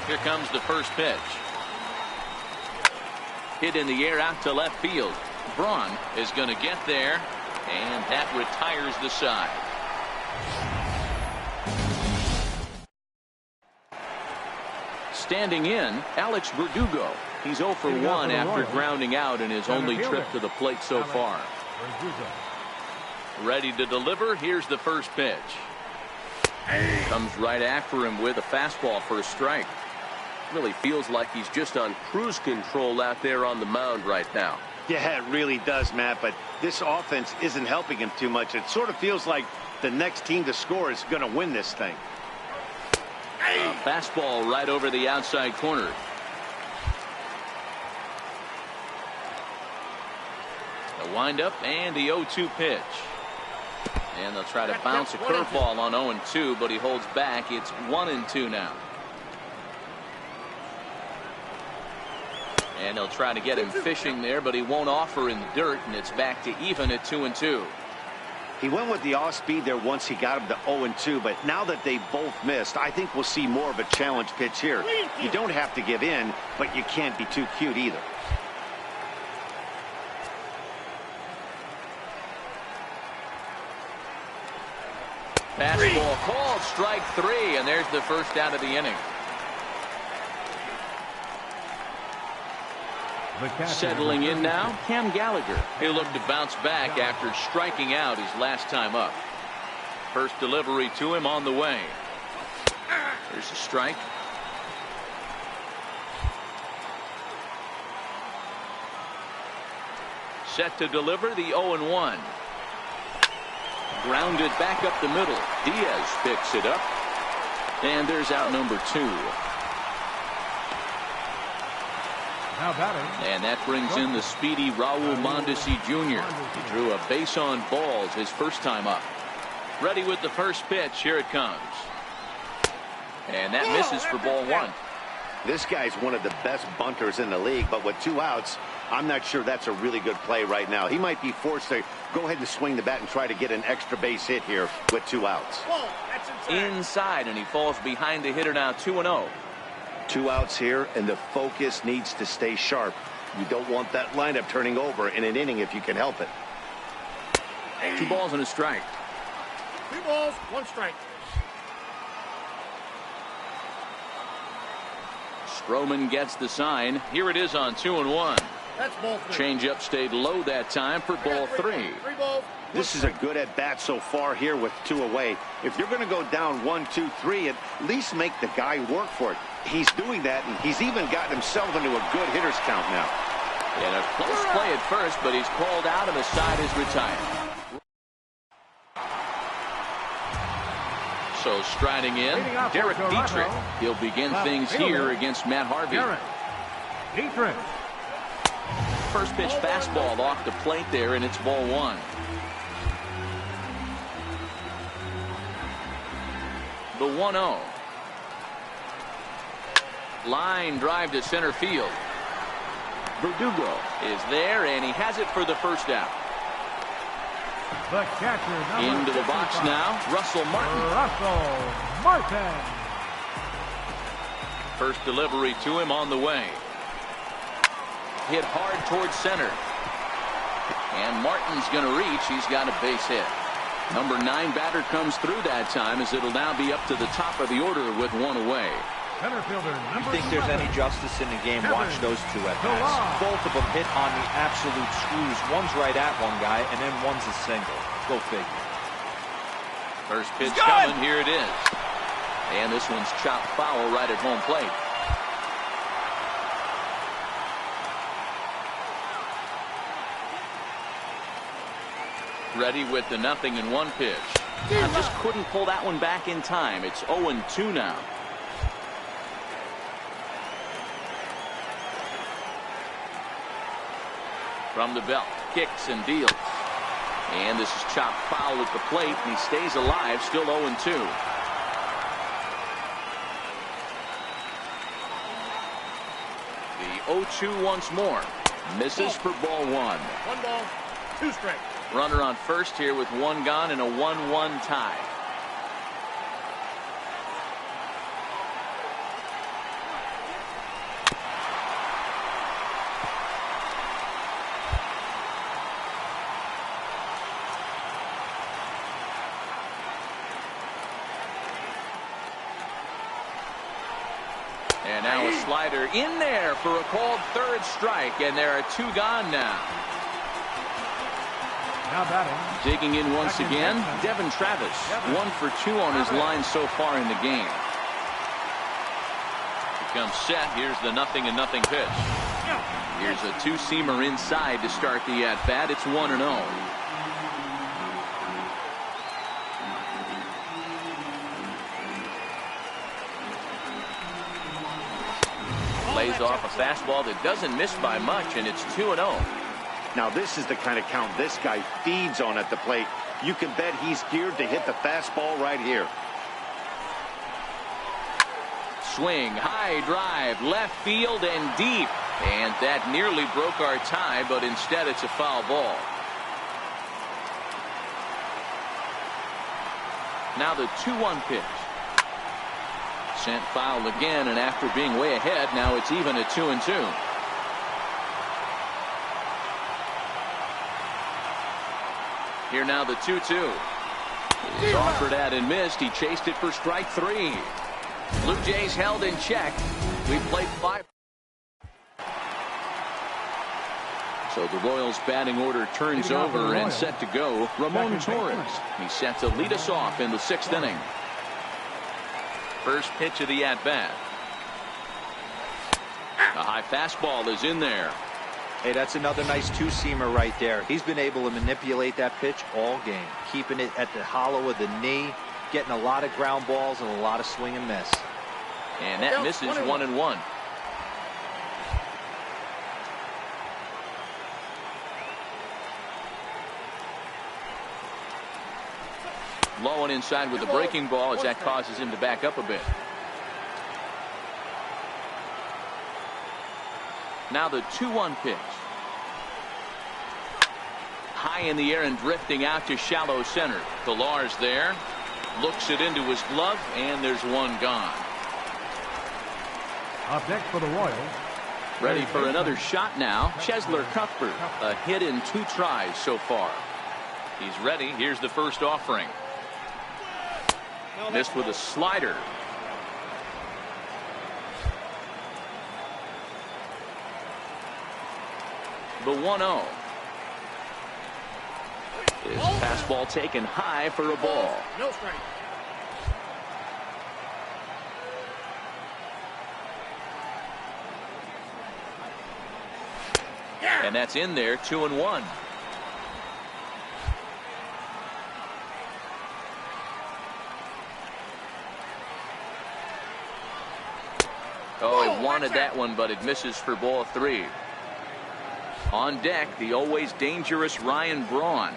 Here comes the first pitch. Hit in the air out to left field. Braun is going to get there, and that retires the side. Standing in, Alex Verdugo. He's 0 for 1 after grounding out in his only trip to the plate so far. Ready to deliver. Here's the first pitch. Comes right after him with a fastball for a strike. Really feels like he's just on cruise control out there on the mound right now. Yeah, it really does, Matt, but this offense isn't helping him too much. It sort of feels like the next team to score is going to win this thing. A fastball right over the outside corner. The windup and the 0-2 pitch. And they'll try to bounce a curveball on 0-2, but he holds back. It's 1-2 now. And they'll try to get him fishing there, but he won't offer in the dirt, and it's back to even at 2-2. He went with the off speed there once he got him to 0-2, but now that they both missed, I think we'll see more of a challenge pitch here. You don't have to give in, but you can't be too cute either. Fastball called, strike 3, and there's the first out of the inning. Settling in now, Cam Gallagher. He'll look to bounce back after striking out his last time up. First delivery to him on the way. There's a strike. Set to deliver the 0-1. Grounded back up the middle. Diaz picks it up. And there's out number 2. And that brings in the speedy Raul Mondesi Jr. He drew a base on balls his first time up. Ready with the first pitch. Here it comes. And that misses for ball 1. This guy's one of the best bunters in the league, but with 2 outs, I'm not sure that's a really good play right now. He might be forced to go ahead and swing the bat and try to get an extra base hit here with 2 outs. Inside, and he falls behind the hitter now 2-0. 2 outs here, and the focus needs to stay sharp. You don't want that lineup turning over in an inning if you can help it. 2 balls and a strike. 2 balls, 1 strike. Stroman gets the sign. Here it is on 2-1. That's ball 3. Changeup stayed low that time for ball 3. 3 balls. This is a good at-bat so far here with 2 away. If you're going to go down 1, 2, 3, at least make the guy work for it. He's doing that, and he's even gotten himself into a good hitter's count now. And a close play at first, but he's called out and the side is retired. So striding in, Derek Dietrich. He'll begin things here against Matt Harvey. Dietrich. First pitch fastball off the plate there, and it's ball 1. The 1-0. Line drive to center field. Verdugo is there, and he has it for the first out. The catcher, into the box now, Russell Martin. First delivery to him on the way. Hit hard towards center. And Martin's going to reach. He's got a base hit. Number 9 batter comes through that time, as it'll now be up to the top of the order with 1 away. Center fielder, you think there's any justice in the game? Watch those 2 at bats. Both of them hit on the absolute screws. One's right at one guy, and then one's a single. Go figure. First pitch coming. Here it is. And this one's chopped foul right at home plate. Ready with the 0-1 pitch. Just couldn't pull that one back in time. It's 0-2 now. From the belt, kicks and deals. And this is chopped foul at the plate, and he stays alive, still 0-2. The 0-2 once more. Misses for ball 1. 1 ball, 2 strikes. Runner on first here with 1 gone and a 1-1 tie. And now a slider in there for a called third strike, and there are 2 gone now. Now batting. Digging in once again, Devin Travis. 1 for 2 on his line so far in the game. Becomes set. Here's the 0-0 pitch. Here's a 2-seamer inside to start the at-bat. It's 1-0. Lays off a fastball that doesn't miss by much, and it's 2-0. Now this is the kind of count this guy feeds on at the plate. You can bet he's geared to hit the fastball right here. Swing, high drive, left field and deep. And that nearly broke our tie, but instead it's a foul ball. Now the 2-1 pitch. Sent foul again, and after being way ahead, now it's even at 2-2. Here now the 2-2. Is offered at and missed. He chased it for strike 3. Blue Jays held in check. We played 5. So the Royals batting order turns over and set to go. Ramon Torres. He's set to lead us off in the 6th inning. First pitch of the at-bat. A high fastball is in there. Hey, that's another nice 2-seamer right there. He's been able to manipulate that pitch all game, keeping it at the hollow of the knee, getting a lot of ground balls and a lot of swing and miss. And that misses 1-1. Low and inside with the breaking ball as that causes him to back up a bit. Now the 2-1 pitch. High in the air and drifting out to shallow center. Pilar's there. Looks it into his glove, and there's 1 gone. Up next for the Royals. Ready for another shot now. Chesler Cuthbert. A hit in 2 tries so far. He's ready. Here's the first offering. Missed with a slider. The 1-0. His fastball taken high for a ball. No strike. And that's in there, 2-1. Oh, he wanted that one, but it misses for ball 3. On deck, the always dangerous Ryan Braun.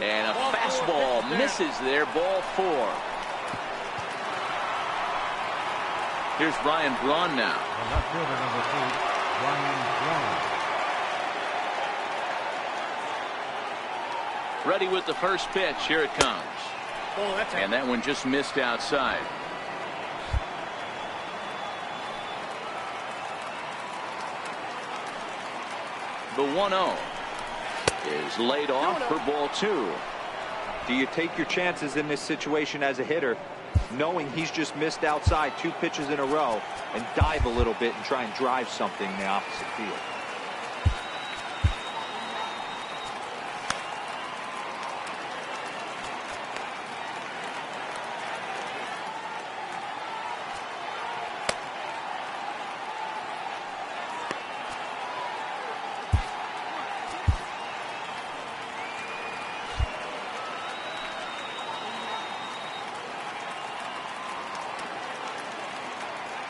And a fastball misses there, ball 4. Here's Ryan Braun now. Left fielder number 2, Ryan Braun. Ready with the first pitch. Here it comes. And that one just missed outside. The 1-0 is laid off for ball 2. Do you take your chances in this situation as a hitter, knowing he's just missed outside 2 pitches in a row, and dive a little bit and try and drive something in the opposite field?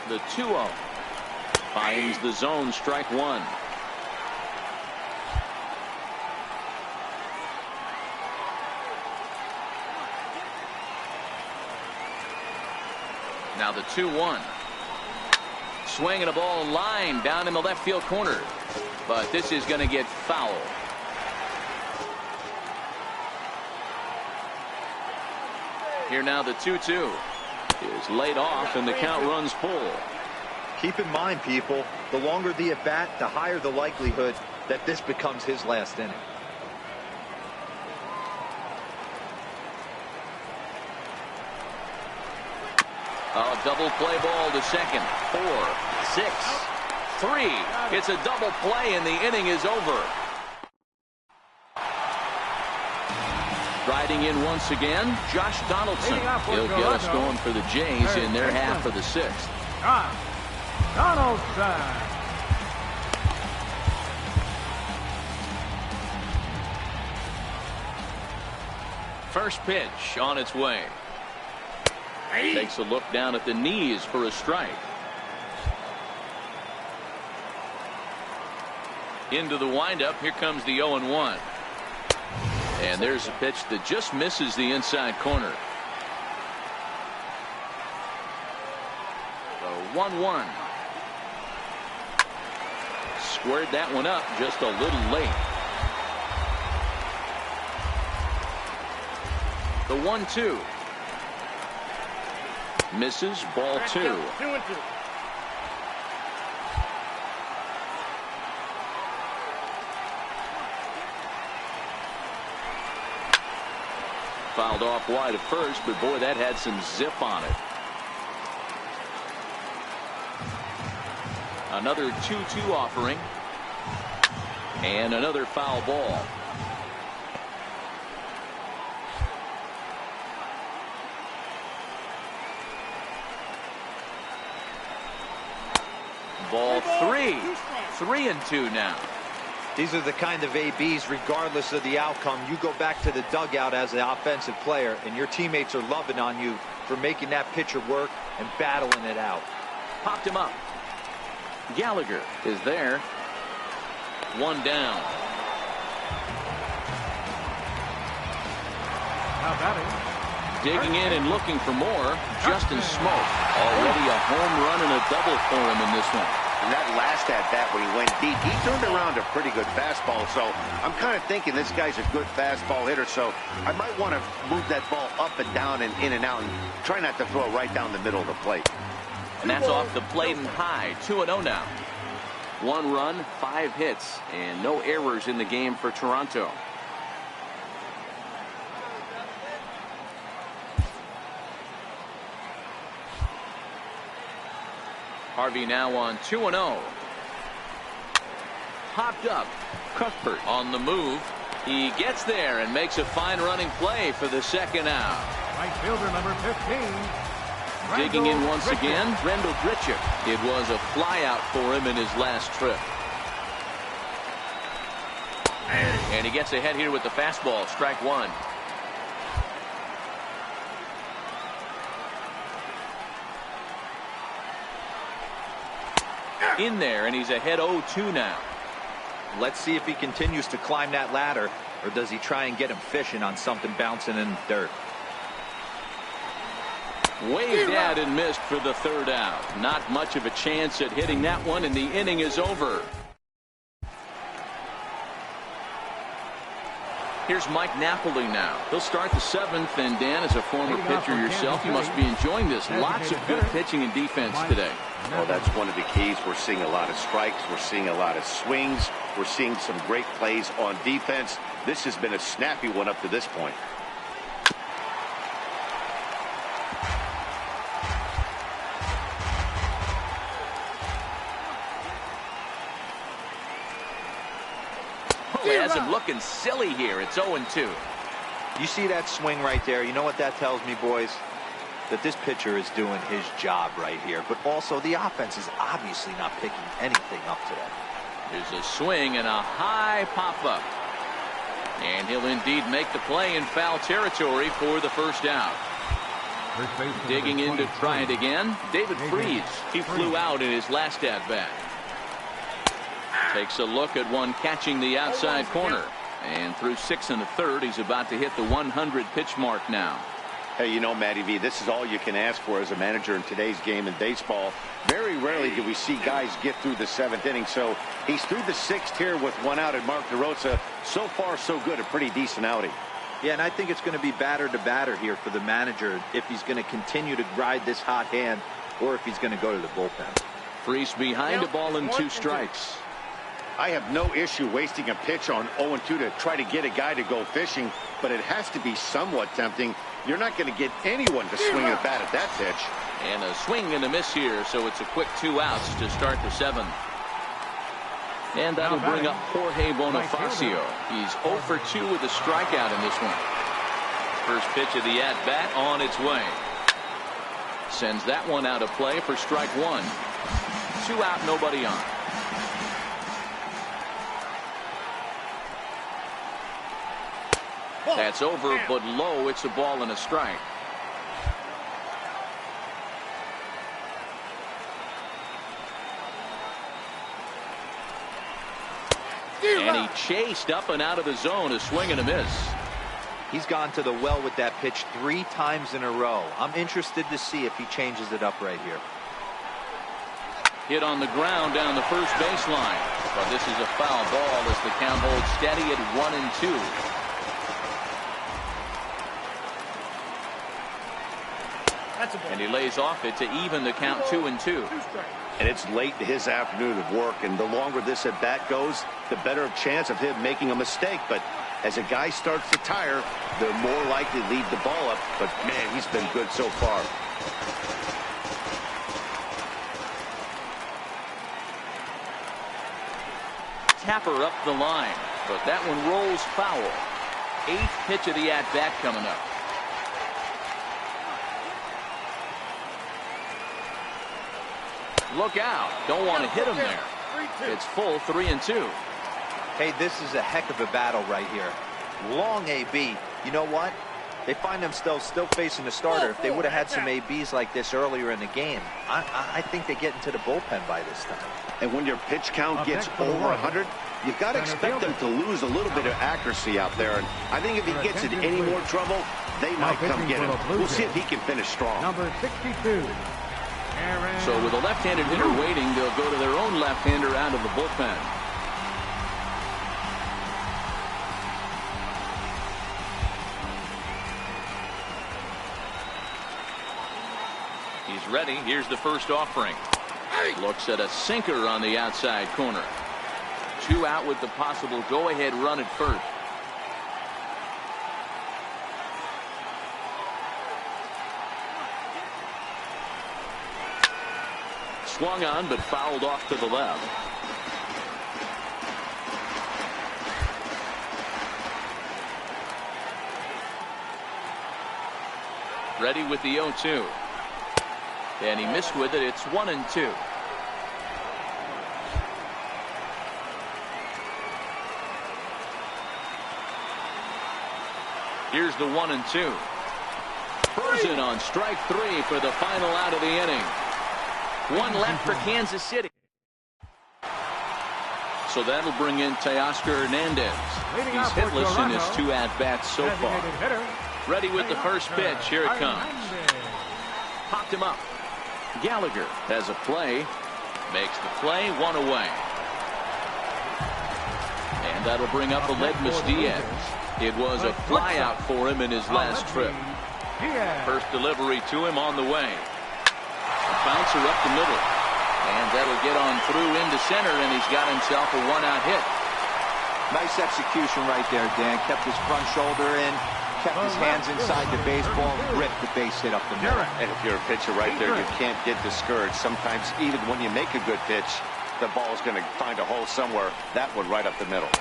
The 2-0 finds the zone, strike one. Now the 2-1. Swinging a ball line down in the left field corner. But this is going to get foul. Here now the 2-2 is laid off and the count runs full. Keep in mind, people, the longer the at bat, the higher the likelihood that this becomes his last inning. A double play ball to second. 4, 6, 3. It's a double play and the inning is over. Riding in once again, Josh Donaldson. He'll get us going for the Jays in their half of the 6th. Donaldson. First pitch on its way. Takes a look down at the knees for a strike. Into the windup. Here comes the 0-1. And there's a pitch that just misses the inside corner. The 1-1. Squared that one up just a little late. The 1-2. Misses, ball 2. 2-2. Fouled off wide at first, but boy, that had some zip on it. Another 2-2 offering. And another foul ball. Ball 3. 3-2 now. These are the kind of ABs, regardless of the outcome. You go back to the dugout as the offensive player, and your teammates are loving on you for making that pitcher work and battling it out. Popped him up. Gallagher is there. One down. Now batting. Digging in and looking for more. Justin Smoke. Already a home run and a double for him in this one. And that last at bat when he went deep, he turned around a pretty good fastball. So I'm kind of thinking this guy's a good fastball hitter. So I might want to move that ball up and down and in and out and try not to throw it right down the middle of the plate. And that's off the plate and high. 2-0 now. 1 run, 5 hits, and no errors in the game for Toronto. Harvey now on 2-0. Popped up. Cuthbert on the move. He gets there and makes a fine running play for the second out. Right fielder number 15. Digging in once again, Rendell Grichuk. It was a flyout for him in his last trip. And he gets ahead here with the fastball. Strike one. In there, and he's ahead 0-2 now. Let's see if he continues to climb that ladder, or does he try and get him fishing on something bouncing in the dirt. Waved at and missed for the third out. Not much of a chance at hitting that one, and the inning is over. Here's Mike Napoli now. He'll start the 7th, and Dan, as a former pitcher yourself, you must be enjoying this. Lots of good pitching and defense today. Well, that's one of the keys. We're seeing a lot of strikes. We're seeing a lot of swings. We're seeing some great plays on defense. This has been a snappy one up to this point. He has him looking silly here. It's 0-2. You see that swing right there? You know what that tells me, boys? That this pitcher is doing his job right here. But also the offense is obviously not picking anything up today. There's a swing and a high pop-up. And he'll indeed make the play in foul territory for the first out. Digging in to try it again, David Freese. He flew out in his last at-bat. Takes a look at one catching the outside corner. And through 6 1/3, he's about to hit the 100 pitch mark now. Hey, you know, Matty V, this is all you can ask for as a manager in today's game in baseball. Very rarely do we see guys get through the 7th inning. So he's through the 6th here with 1 out, and Mark DeRosa, so far so good, a pretty decent outing. Yeah, and I think it's going to be batter to batter here for the manager if he's going to continue to ride this hot hand or if he's going to go to the bullpen. Freese behind a ball and 2 strikes. I have no issue wasting a pitch on 0-2 to try to get a guy to go fishing, but it has to be somewhat tempting. You're not going to get anyone to swing a bat at that pitch. And a swing and a miss here, so it's a quick 2 outs to start the 7th. And that'll bring up Jorge Bonifacio. He's 0 for 2 with a strikeout in this one. First pitch of the at-bat on its way. Sends that one out of play for strike 1. 2 out, nobody on. That's over, but low. It's a ball and a strike. And he chased up and out of the zone, a swing and a miss. He's gone to the well with that pitch 3 times in a row. I'm interested to see if he changes it up right here. Hit on the ground down the first baseline. But this is a foul ball as the count holds steady at 1-2. And he lays off it to even the count 2-2. And it's late in his afternoon of work, and the longer this at bat goes, the better chance of him making a mistake. But as a guy starts to tire, they're more likely to leave the ball up. But man, he's been good so far. Tapper up the line, but that one rolls foul. 8th pitch of the at bat coming up. Look out. Don't want to hit him there. It's full 3-2. Hey, this is a heck of a battle right here. Long AB. You know what? They find themselves still facing the starter. If they would have had some ABs like this earlier in the game, I think they get into the bullpen by this time. And when your pitch count gets over 100, you've got to expect them to lose a little bit of accuracy out there. And I think if he gets in any more trouble, they might come get him. We'll see if he can finish strong. Number 62. So with a left-handed hitter waiting, they'll go to their own left-hander out of the bullpen. He's ready. Here's the first offering. Looks at a sinker on the outside corner. 2 out with the possible go-ahead run at first. Swung on, but fouled off to the left. Ready with the 0-2. And he missed with it. It's 1-2. Here's the 1-2. Frozen on strike 3 for the final out of the inning. 1 left for Kansas City. So that'll bring in Teoscar Hernandez. He's hitless in his 2 at-bats so far. Ready with the first pitch. Here it comes. Popped him up. Gallagher has a play. Makes the play. 1 away. And that'll bring up Aledmus Diaz. It was a flyout for him in his last trip. First delivery to him on the way. Bouncer up the middle, and that'll get on through into center, and he's got himself a 1-out hit. Nice execution right there, Dan. Kept his front shoulder in, kept his hands inside the baseball, ripped the base hit up the middle. And if you're a pitcher right there, you can't get discouraged. Sometimes even when you make a good pitch, the ball's going to find a hole somewhere. That one right up the middle.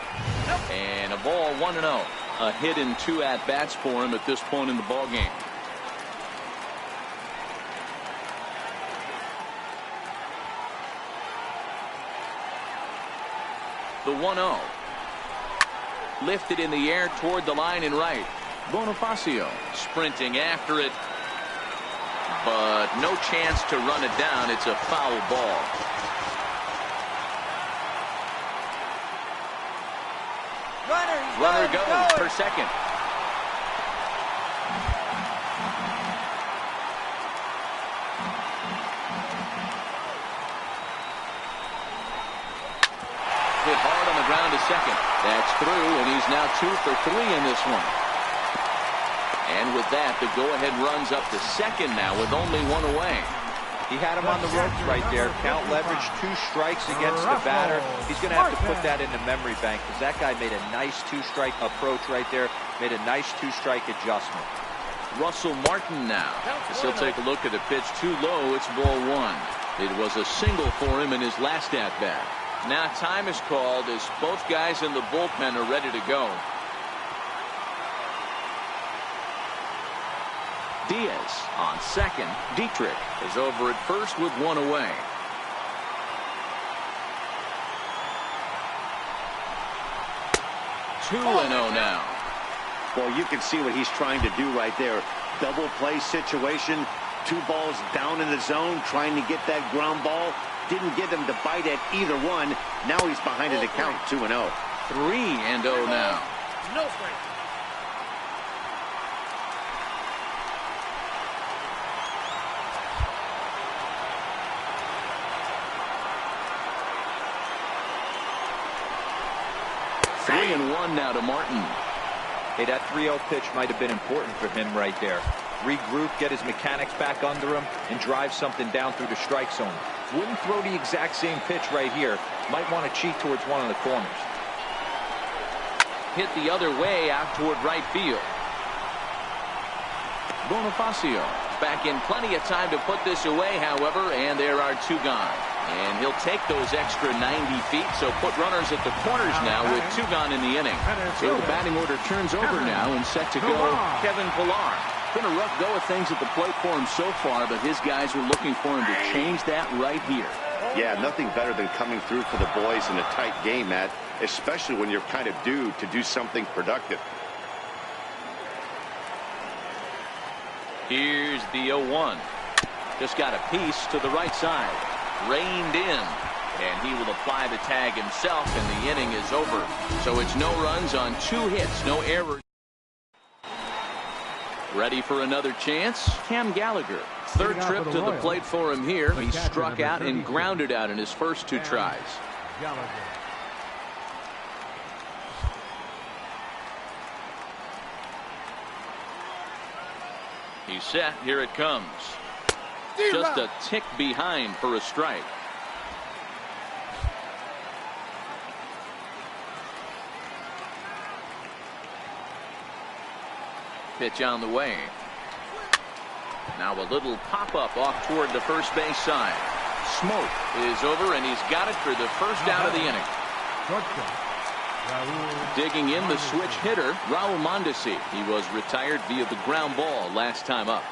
And a ball, 1-0. A hit in 2 at-bats for him at this point in the ball game. The 1-0. Lifted in the air toward the line and right. Bonifacio sprinting after it. but no chance to run it down. It's a foul ball. Runner goes for second. Hit hard on the ground to second. That's through, and he's now 2 for 3 in this one. And with that, the go-ahead runs up to second now with only 1 away. He had him on the ropes right there. Count leverage, 2 strikes against the batter. He's going to have to put that in the memory bank because that guy made a nice 2-strike approach right there. Made a nice 2-strike adjustment. Russell Martin now, as he'll take a look at the pitch too low. It's ball 1. It was a single for him in his last at-bat. Now time is called as both guys in the bullpen are ready to go. Diaz on second. Dietrich is over at first with 1 away. Two and 0 now. Well, you can see what he's trying to do right there. Double play situation. 2 balls down in the zone, trying to get that ground ball. Didn't get him to bite at either one. Now he's behind in the count, 2 and 0. 3 and 0 now. No strike. Three and 1 now to Martin. Hey, that 3-0 pitch might have been important for him right there. Regroup, get his mechanics back under him, and drive something down through the strike zone. Wouldn't throw the exact same pitch right here. Might want to cheat towards one of the corners. Hit the other way out toward right field. Bonifacio back in plenty of time to put this away, however, and there are 2 gone. And he'll take those extra 90 feet, so put runners at the corners now with 2 gone in the inning. So the batting order turns over now and set to go Kevin Pillar. Been a rough go of things at the plate for him so far, but his guys are looking for him to change that right here. Yeah, nothing better than coming through for the boys in a tight game, Matt, especially when you're kind of due to do something productive. Here's the 0-1. Just got a piece to the right side. Reined in, and he will apply the tag himself, and the inning is over. So it's no runs on 2 hits, no errors. Ready for another chance? Cam Gallagher. 3rd trip to the plate for him here. He struck out and grounded out in his first 2 tries. He's set. Here it comes. Just a tick behind for a strike. Pitch on the way. Now a little pop-up off toward the first base side. Smoke is over, and he's got it for the first out of the inning. Digging in, the switch hitter, Raul Mondesi. He was retired via the ground ball last time up.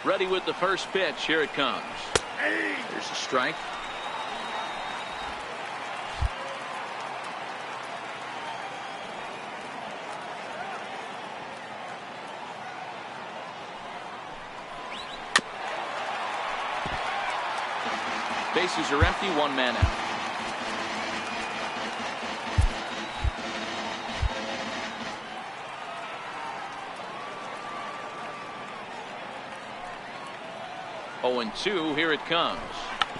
Ready with the first pitch. Here it comes. There's a strike. Bases are empty, 1 man out. Oh, and 2, here it comes.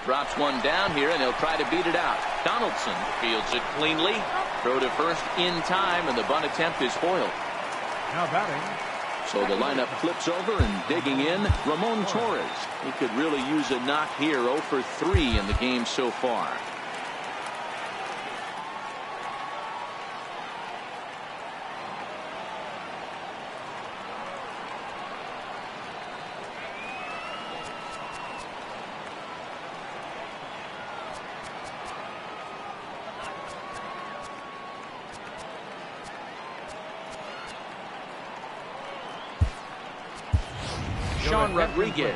Drops one down here, and he'll try to beat it out. Donaldson fields it cleanly. Throw to first in time, and the bunt attempt is foiled. Now batting. So the lineup flips over, and digging in, Ramon Torres. He could really use a knock here. 0 for 3 in the game so far. Sean Rodriguez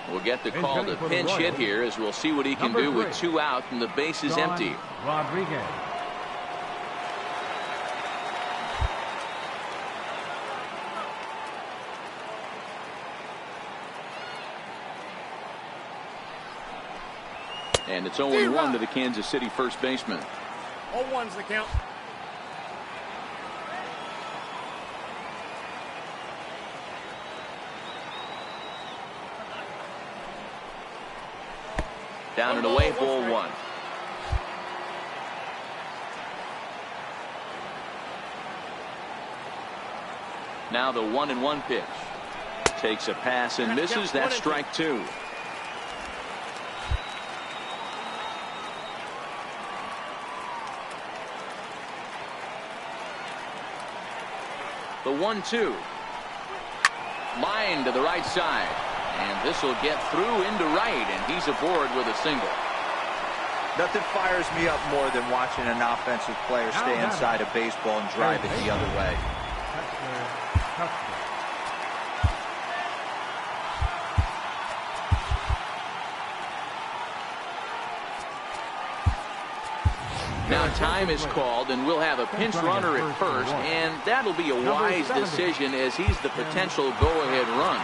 will get the call to pinch hit here, as we'll see what he can do with 2 out and the base is empty. Rodriguez. And it's 0-1 to the Kansas City first baseman. 0-1's the count. Down and away, ball 1. Now the 1-1 pitch. Takes a pass and misses. That's strike 2. The 1-2. Line to the right side. And this will get through into right, and he's aboard with a single. Nothing fires me up more than watching an offensive player stay inside a baseball and drive it the other way. Now time is called, and we'll have a pinch runner at first, and that'll be a wise decision as he's the potential go-ahead run.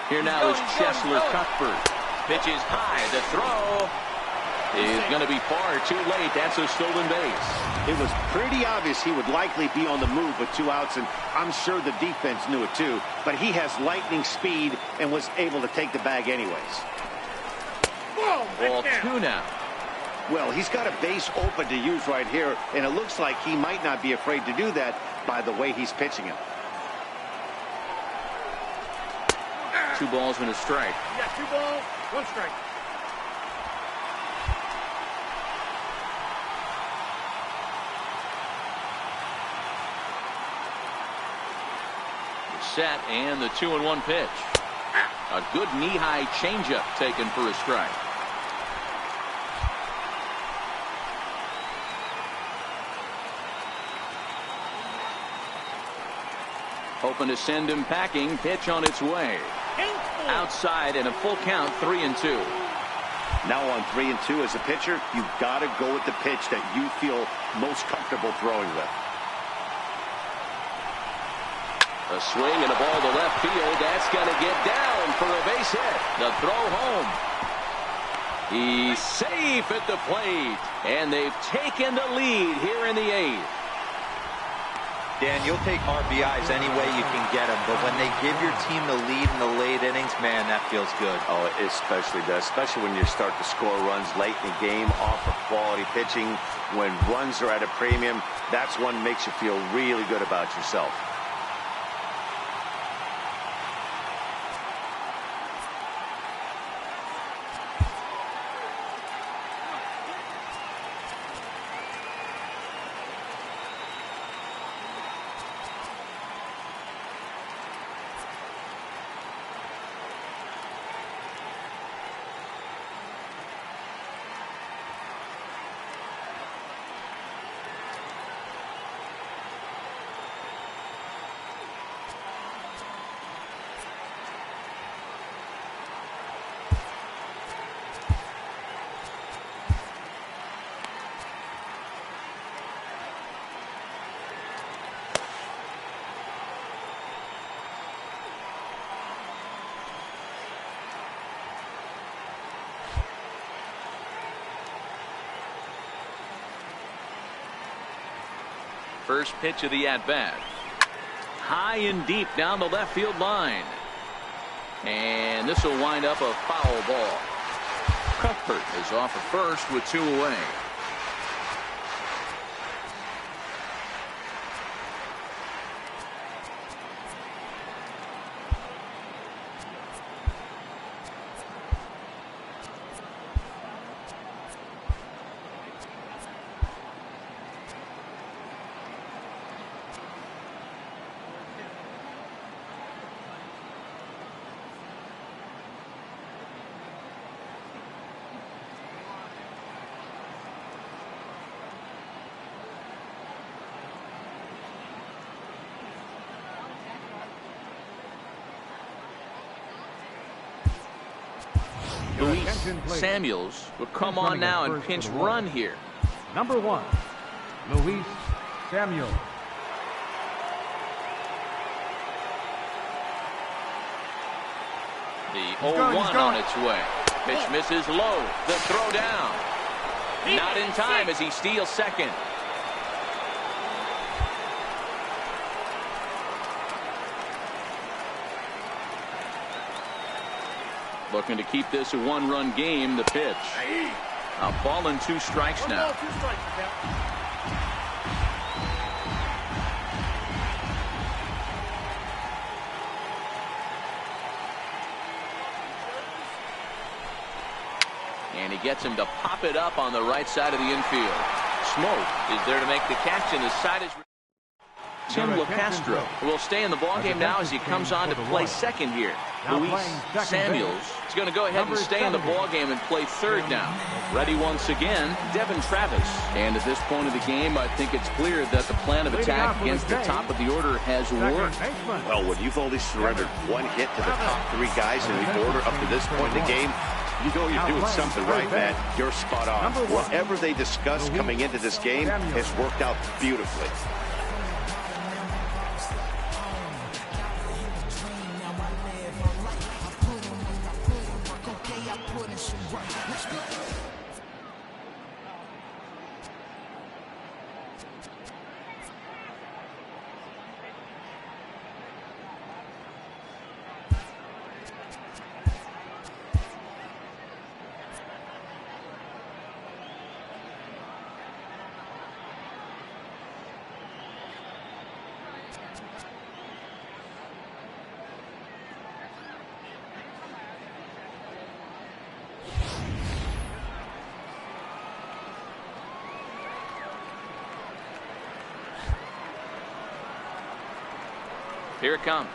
Here now is Chesler Cuthbert. Pitch is high. The throw is going to be far too late. That's a stolen base. It was pretty obvious he would likely be on the move with 2 outs, and I'm sure the defense knew it too. But he has lightning speed and was able to take the bag anyways. Ball 2 now. Well, he's got a base open to use right here, and it looks like he might not be afraid to do that by the way he's pitching it. 2 balls and a strike. You got 2 balls, 1 strike. Set, and the 2-1 pitch. A good knee-high changeup taken for a strike. Hoping to send him packing. Pitch on its way. Outside and a full count, 3-2. Now on 3-2 as a pitcher, you've got to go with the pitch that you feel most comfortable throwing with. A swing and a ball to left field. That's going to get down for a base hit. The throw home. He's safe at the plate. And they've taken the lead here in the 8th. Dan, you'll take RBIs any way you can get them, but when they give your team the lead in the late innings, man, that feels good. Oh, it especially does, especially when you start to score runs late in the game off of quality pitching. When runs are at a premium, that's one that makes you feel really good about yourself. First pitch of the at-bat. High and deep down the left field line. And this will wind up a foul ball. Cuthbert is off at first with 2 away. Samuels will come on now and pinch run here. Number 1, Luis Samuel. The 0-1 on its way. Pitch misses low. The throw down. Not in time as he steals second. Looking to keep this a one-run game. The pitch. A ball and 2 strikes now. And he gets him to pop it up on the right side of the infield. Smoke is there to make the catch, and the side is Tim LaCastro will stay in the ballgame now as he comes on to play second here. Luis Samuels is going to go ahead and stay in the ballgame and play third now. Ready once again, Devin Travis. And at this point of the game, I think it's clear that the plan of attack against the top of the order has worked. Well, when you've only surrendered 1 hit to the top 3 guys in the order up to this point in the game, you know you're doing something right, man. You're spot on. Whatever they discussed coming into this game has worked out beautifully. Here it comes.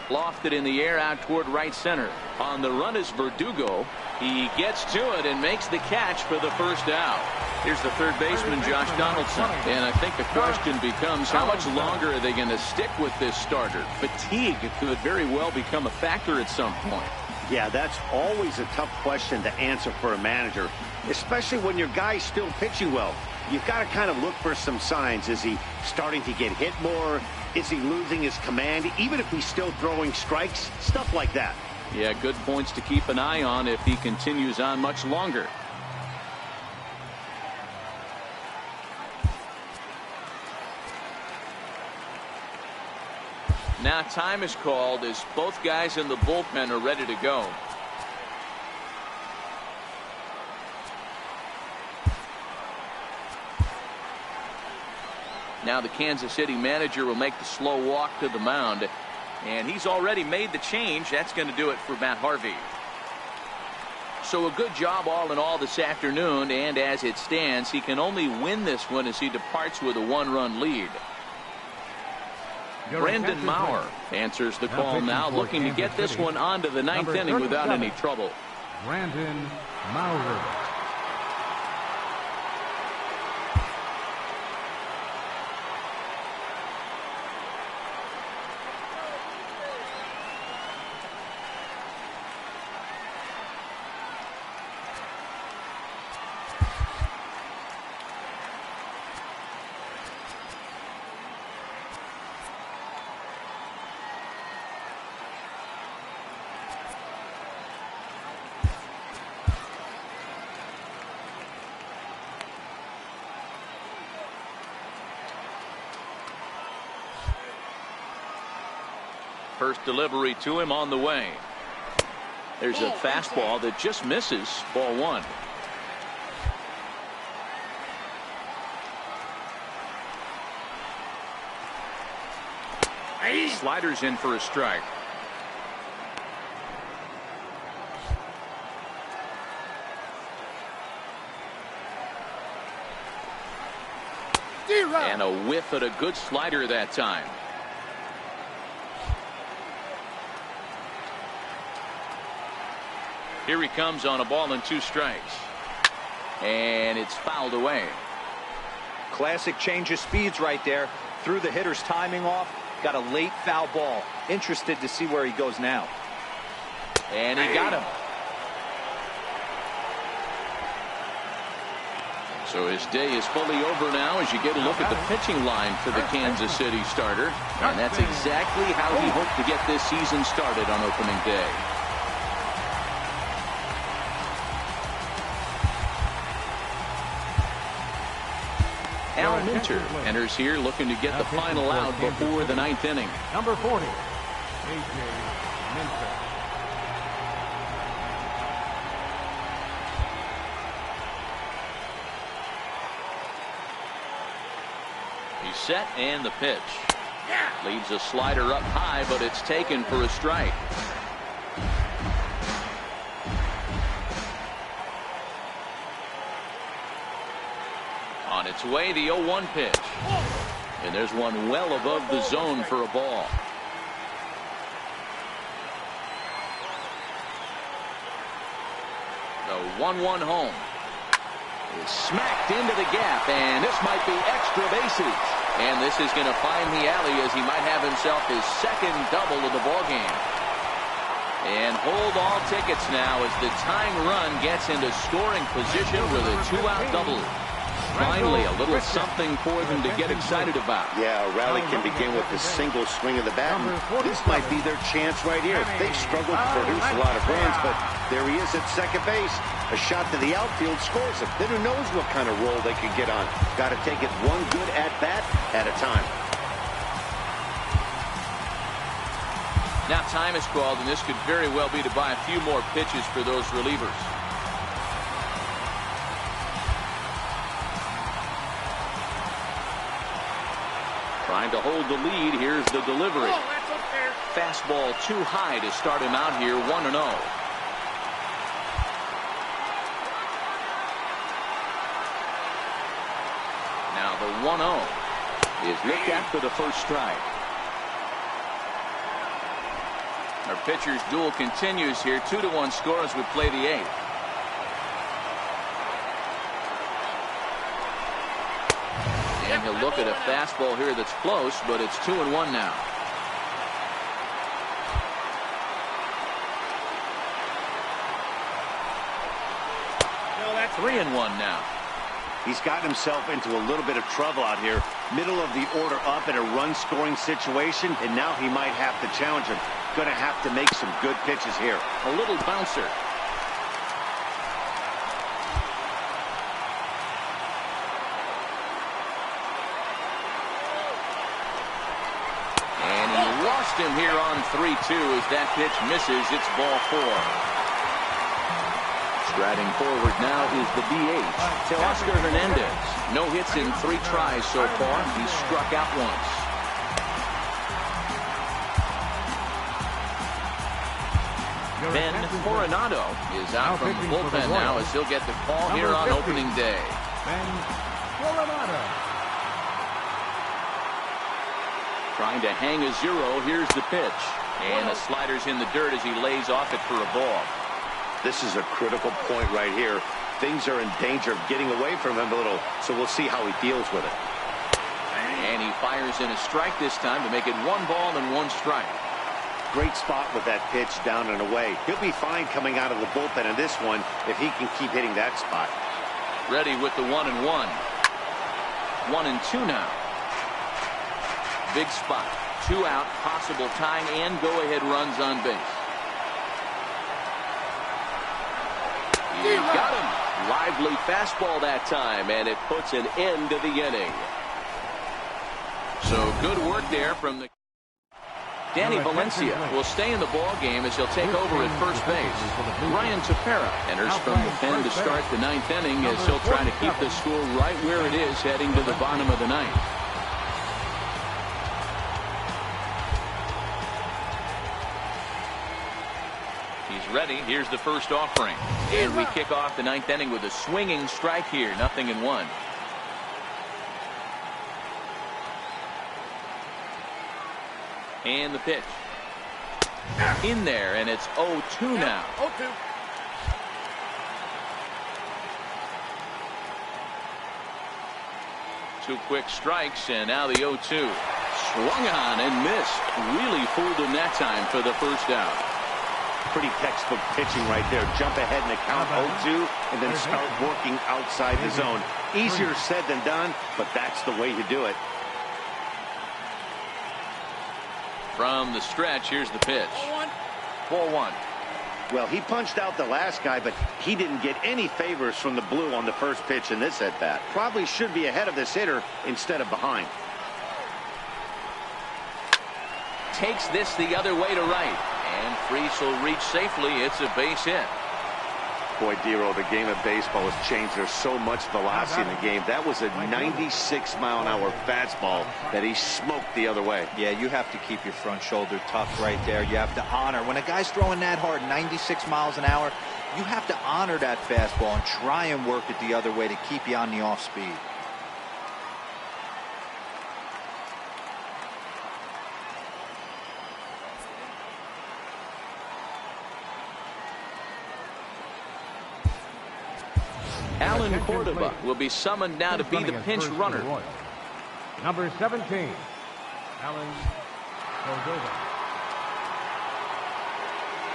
Lofted in the air out toward right center. On the run is Verdugo. He gets to it and makes the catch for the first out. Here's the third baseman, Josh Donaldson. And I think the question becomes, how much longer are they going to stick with this starter? Fatigue could very well become a factor at some point. Yeah, that's always a tough question to answer for a manager, especially when your guy's still pitching well. You've got to kind of look for some signs. Is he starting to get hit more? Is he losing his command? Even if he's still throwing strikes, stuff like that. Yeah, good points to keep an eye on if he continues on much longer. Now time is called as both guys in the bullpen are ready to go. Now the Kansas City manager will make the slow walk to the mound. And he's already made the change. That's going to do it for Matt Harvey. So a good job all in all this afternoon. And as it stands, he can only win this one as he departs with a 1-run lead. Brandon Maurer answers the call now, looking to get this one onto the 9th inning without any trouble. Brandon Maurer. First delivery to him on the way. There's a fastball that just misses. Ball 1. Sliders in for a strike. And a whiff at a good slider that time. Here he comes on a ball and 2 strikes. And it's fouled away. Classic change of speeds right there. Threw the hitter's timing off. Got a late foul ball. Interested to see where he goes now. And he got him. So his day is fully over now as you get a look at the pitching line for the Kansas City starter. And that's exactly how he hoped to get this season started on opening day. Al Minter enters here looking to get the final out before the 9th inning. Number 40, A.J. Minter. He's set and the pitch. Leaves a slider up high, but it's taken for a strike. On its way, the 0-1 pitch. And there's one well above the zone for a ball. The 1-1 home is smacked into the gap, and this might be extra bases. And this is going to find the alley as he might have himself his second double of the ballgame. And hold all tickets now as the tying run gets into scoring position with a 2-out double. Finally, a little something for them to get excited about. Yeah, a rally can begin with a single swing of the bat. This might be their chance right here. They've struggled to produce a lot of runs, but there he is at second base. A shot to the outfield scores him. Then who knows what kind of roll they could get on. Got to take it one good at-bat at a time. Now time is called, and this could very well be to buy a few more pitches for those relievers. Trying to hold the lead. Here's the delivery. Fastball too high to start him out here 1-0. Now the 1-0 is looked at for the first strike. Our pitcher's duel continues here. 2-1 score as we play the 8th. And he'll look at a fastball here that's close, but it's 2-1 now. No, that's 3-1 now. He's gotten himself into a little bit of trouble out here. Middle of the order up in a run-scoring situation, and now he might have to challenge him. Going to have to make some good pitches here. A little bouncer. And he lost him here on 3-2 as that pitch misses. It's ball 4. Striding forward now is the DH, Oscar Hernandez. No hits in 3 tries so far. He struck out once. Ben Coronado is out from the bullpen now as he'll get the call here on opening day. Ben Coronado. Trying to hang a 0. Here's the pitch. And the slider's in the dirt as he lays off it for a ball. This is a critical point right here. Things are in danger of getting away from him a little, so we'll see how he deals with it. And he fires in a strike this time to make it 1 ball and 1 strike. Great spot with that pitch down and away. He'll be fine coming out of the bullpen in this one if he can keep hitting that spot. Ready with the 1-1. 1-2 now. Big spot. 2 out, possible tying and go-ahead runs on base. He got him. Lively fastball that time, and it puts an end to the inning. So good work there from the... Danny Valencia will stay in the ball game as he'll take over at first base. Ryan Tepera enters from the pen to start the 9th inning as he'll try to keep the score right where it is heading to the bottom of the 9th. He's ready. Here's the first offering. And we kick off the 9th inning with a swinging strike here. 0-1. And the pitch. In there, and it's 0-2 now. 0-2. Two quick strikes, and now the 0-2. Swung on and missed. Really fooled him that time for the first out. Pretty textbook pitching right there. Jump ahead in the count 0-2 and then start working outside the zone. Easier said than done, but that's the way you do it. From the stretch, here's the pitch. 4-1. Well, he punched out the last guy, but he didn't get any favors from the blue on the first pitch in this at-bat. Probably should be ahead of this hitter instead of behind. Takes this the other way to right. And Freese will reach safely. It's a base hit. Boy, Dero, the game of baseball has changed. There's so much velocity in the game. That was a 96-mile-an-hour fastball that he smoked the other way. Yeah, you have to keep your front shoulder tucked right there. You have to honor. When a guy's throwing that hard, 96 miles an hour, you have to honor that fastball and try and work it the other way to keep you on the off speed. Alan Cordoba will be summoned now to be the pinch runner. Number 17, Alan Cordoba.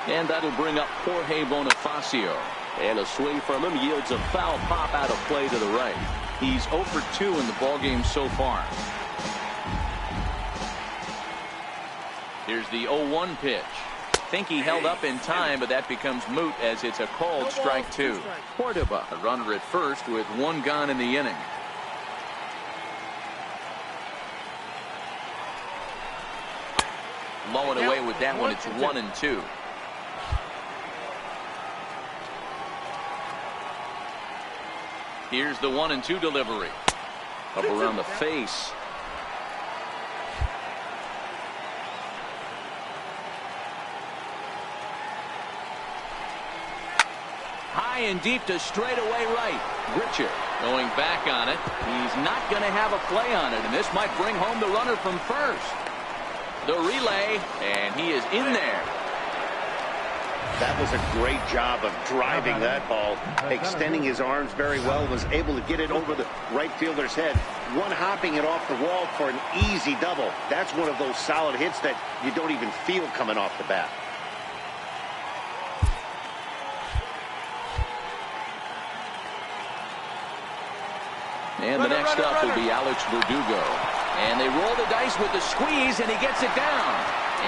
And that'll bring up Jorge Bonifacio. And a swing from him yields a foul pop out of play to the right. He's 0 for 2 in the ballgame so far. Here's the 0-1 pitch. Think he held up in time, but that becomes moot as it's a called strike 2. Cordoba, a runner at first with 1 gone in the inning. Low and away with that one. It's 1-2. Here's the 1-2 delivery. Up around the face. High and deep to straightaway right. Richard going back on it. He's not going to have a play on it, and this might bring home the runner from first. The relay, and he is in there. That was a great job of driving that ball, extending his arms very well, was able to get it over the right fielder's head, one hopping it off the wall for an easy double. That's one of those solid hits that you don't even feel coming off the bat. And the next up will be Alex Verdugo. And they roll the dice with the squeeze, and he gets it down.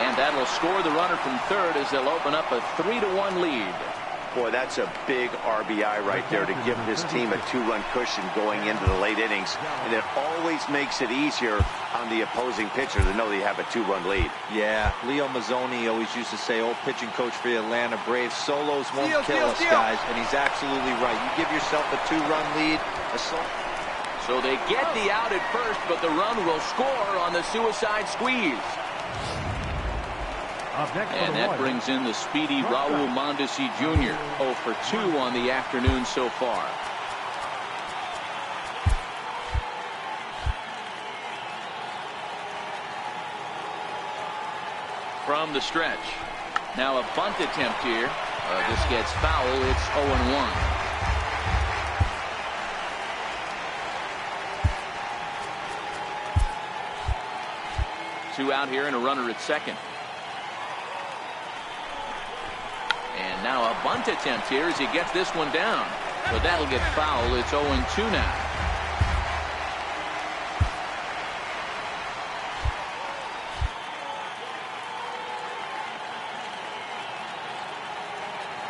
And that'll score the runner from third as they'll open up a 3-1 lead. Boy, that's a big RBI right there to give this team a 2-run cushion going into the late innings. And it always makes it easier on the opposing pitcher to know they have a 2-run lead. Yeah, Leo Mazzoni always used to say, old pitching coach for the Atlanta Braves, solos won't kill us, guys. And he's absolutely right. You give yourself a 2-run lead. So they get the out at first, but the run will score on the suicide squeeze. And that brings in the speedy Raul Mondesi Jr. 0 for 2 on the afternoon so far. From the stretch. Now a bunt attempt here. This gets foul. It's 0-1. Two out here and a runner at second. And now a bunt attempt here as he gets this one down. But that'll get foul. It's 0-2 now.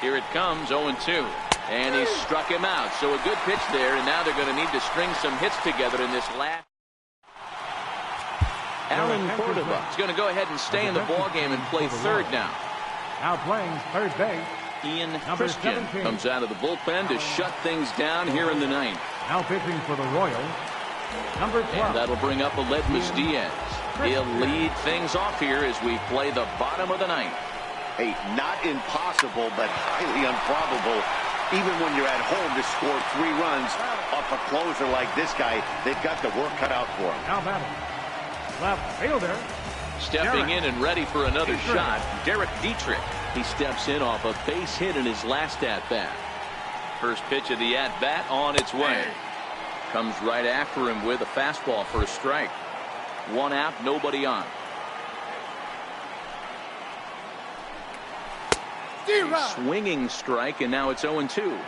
Here it comes, 0-2. And he struck him out. So a good pitch there, and now they're going to need to string some hits together in this last. Alan Cordoba is going to go ahead and stay in the ballgame and play third now. Now playing third base, Ian Christian comes out of the bullpen to shut things down here in the ninth. now pitching for the Royals, number 12. And that'll bring up Aledmus Diaz. He'll lead things off here as we play the bottom of the ninth. Hey, not impossible, but highly improbable. Even when you're at home to score 3 runs off a closer like this guy, they've got the work cut out for him. Now batting, left fielder. Stepping in and ready for another shot, Derek Dietrich. He steps in off a base hit in his last at-bat. First pitch of the at-bat on its way. Comes right after him with a fastball for a strike. 1 out, nobody on. A swinging strike, and now it's 0-2.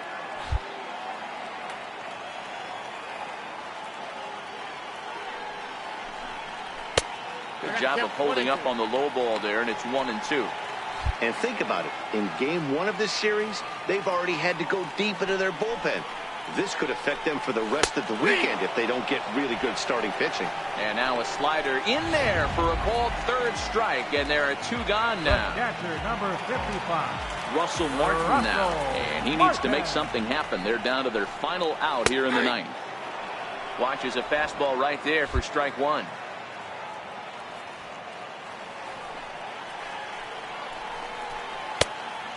Good job of holding up on the low ball there, and it's 1-2. And think about it. In game 1 of this series, they've already had to go deep into their bullpen. This could affect them for the rest of the weekend if they don't get really good starting pitching. And now a slider in there for a called third strike, and there are 2 gone now. Catcher number 55. Russell Martin now, and he needs to make something happen. They're down to their final out here in the 9th. Watches a fastball right there for strike 1.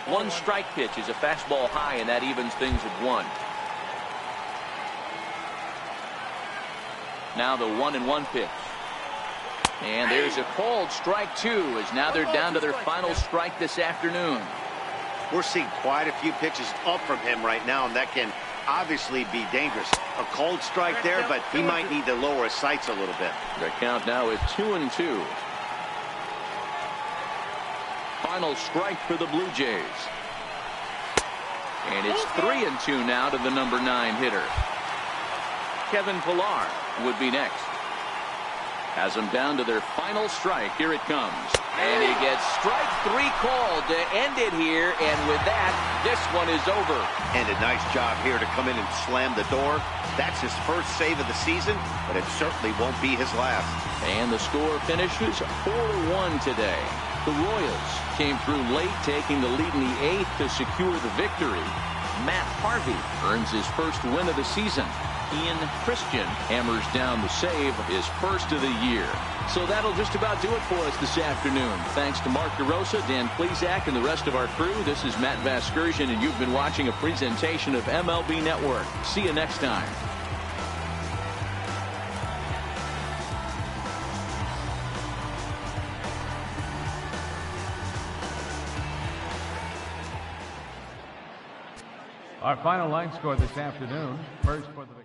One strike pitch is a fastball high, and that evens things at 1. Now the 1-1 pitch. And there's a called strike 2, as now they're down to their final strike this afternoon. We're seeing quite a few pitches up from him right now, and that can obviously be dangerous. A cold strike there, but he might need to lower his sights a little bit. The count now is 2-2. Final strike for the Blue Jays. And it's 3-2 now to the number 9 hitter. Kevin Pillar would be next. Has them down to their final strike. Here it comes. And he gets strike 3 called to end it here. And with that, this one is over. And a nice job here to come in and slam the door. That's his first save of the season, but it certainly won't be his last. And the score finishes 4-1 today. The Royals came through late, taking the lead in the 8th to secure the victory. Matt Harvey earns his first win of the season. Ian Christian hammers down the save, his first of the year. So that'll just about do it for us this afternoon. Thanks to Mark DeRosa, Dan Plesac, and the rest of our crew. This is Matt Vasgersian, and you've been watching a presentation of MLB Network. See you next time. Our final line score this afternoon. First for the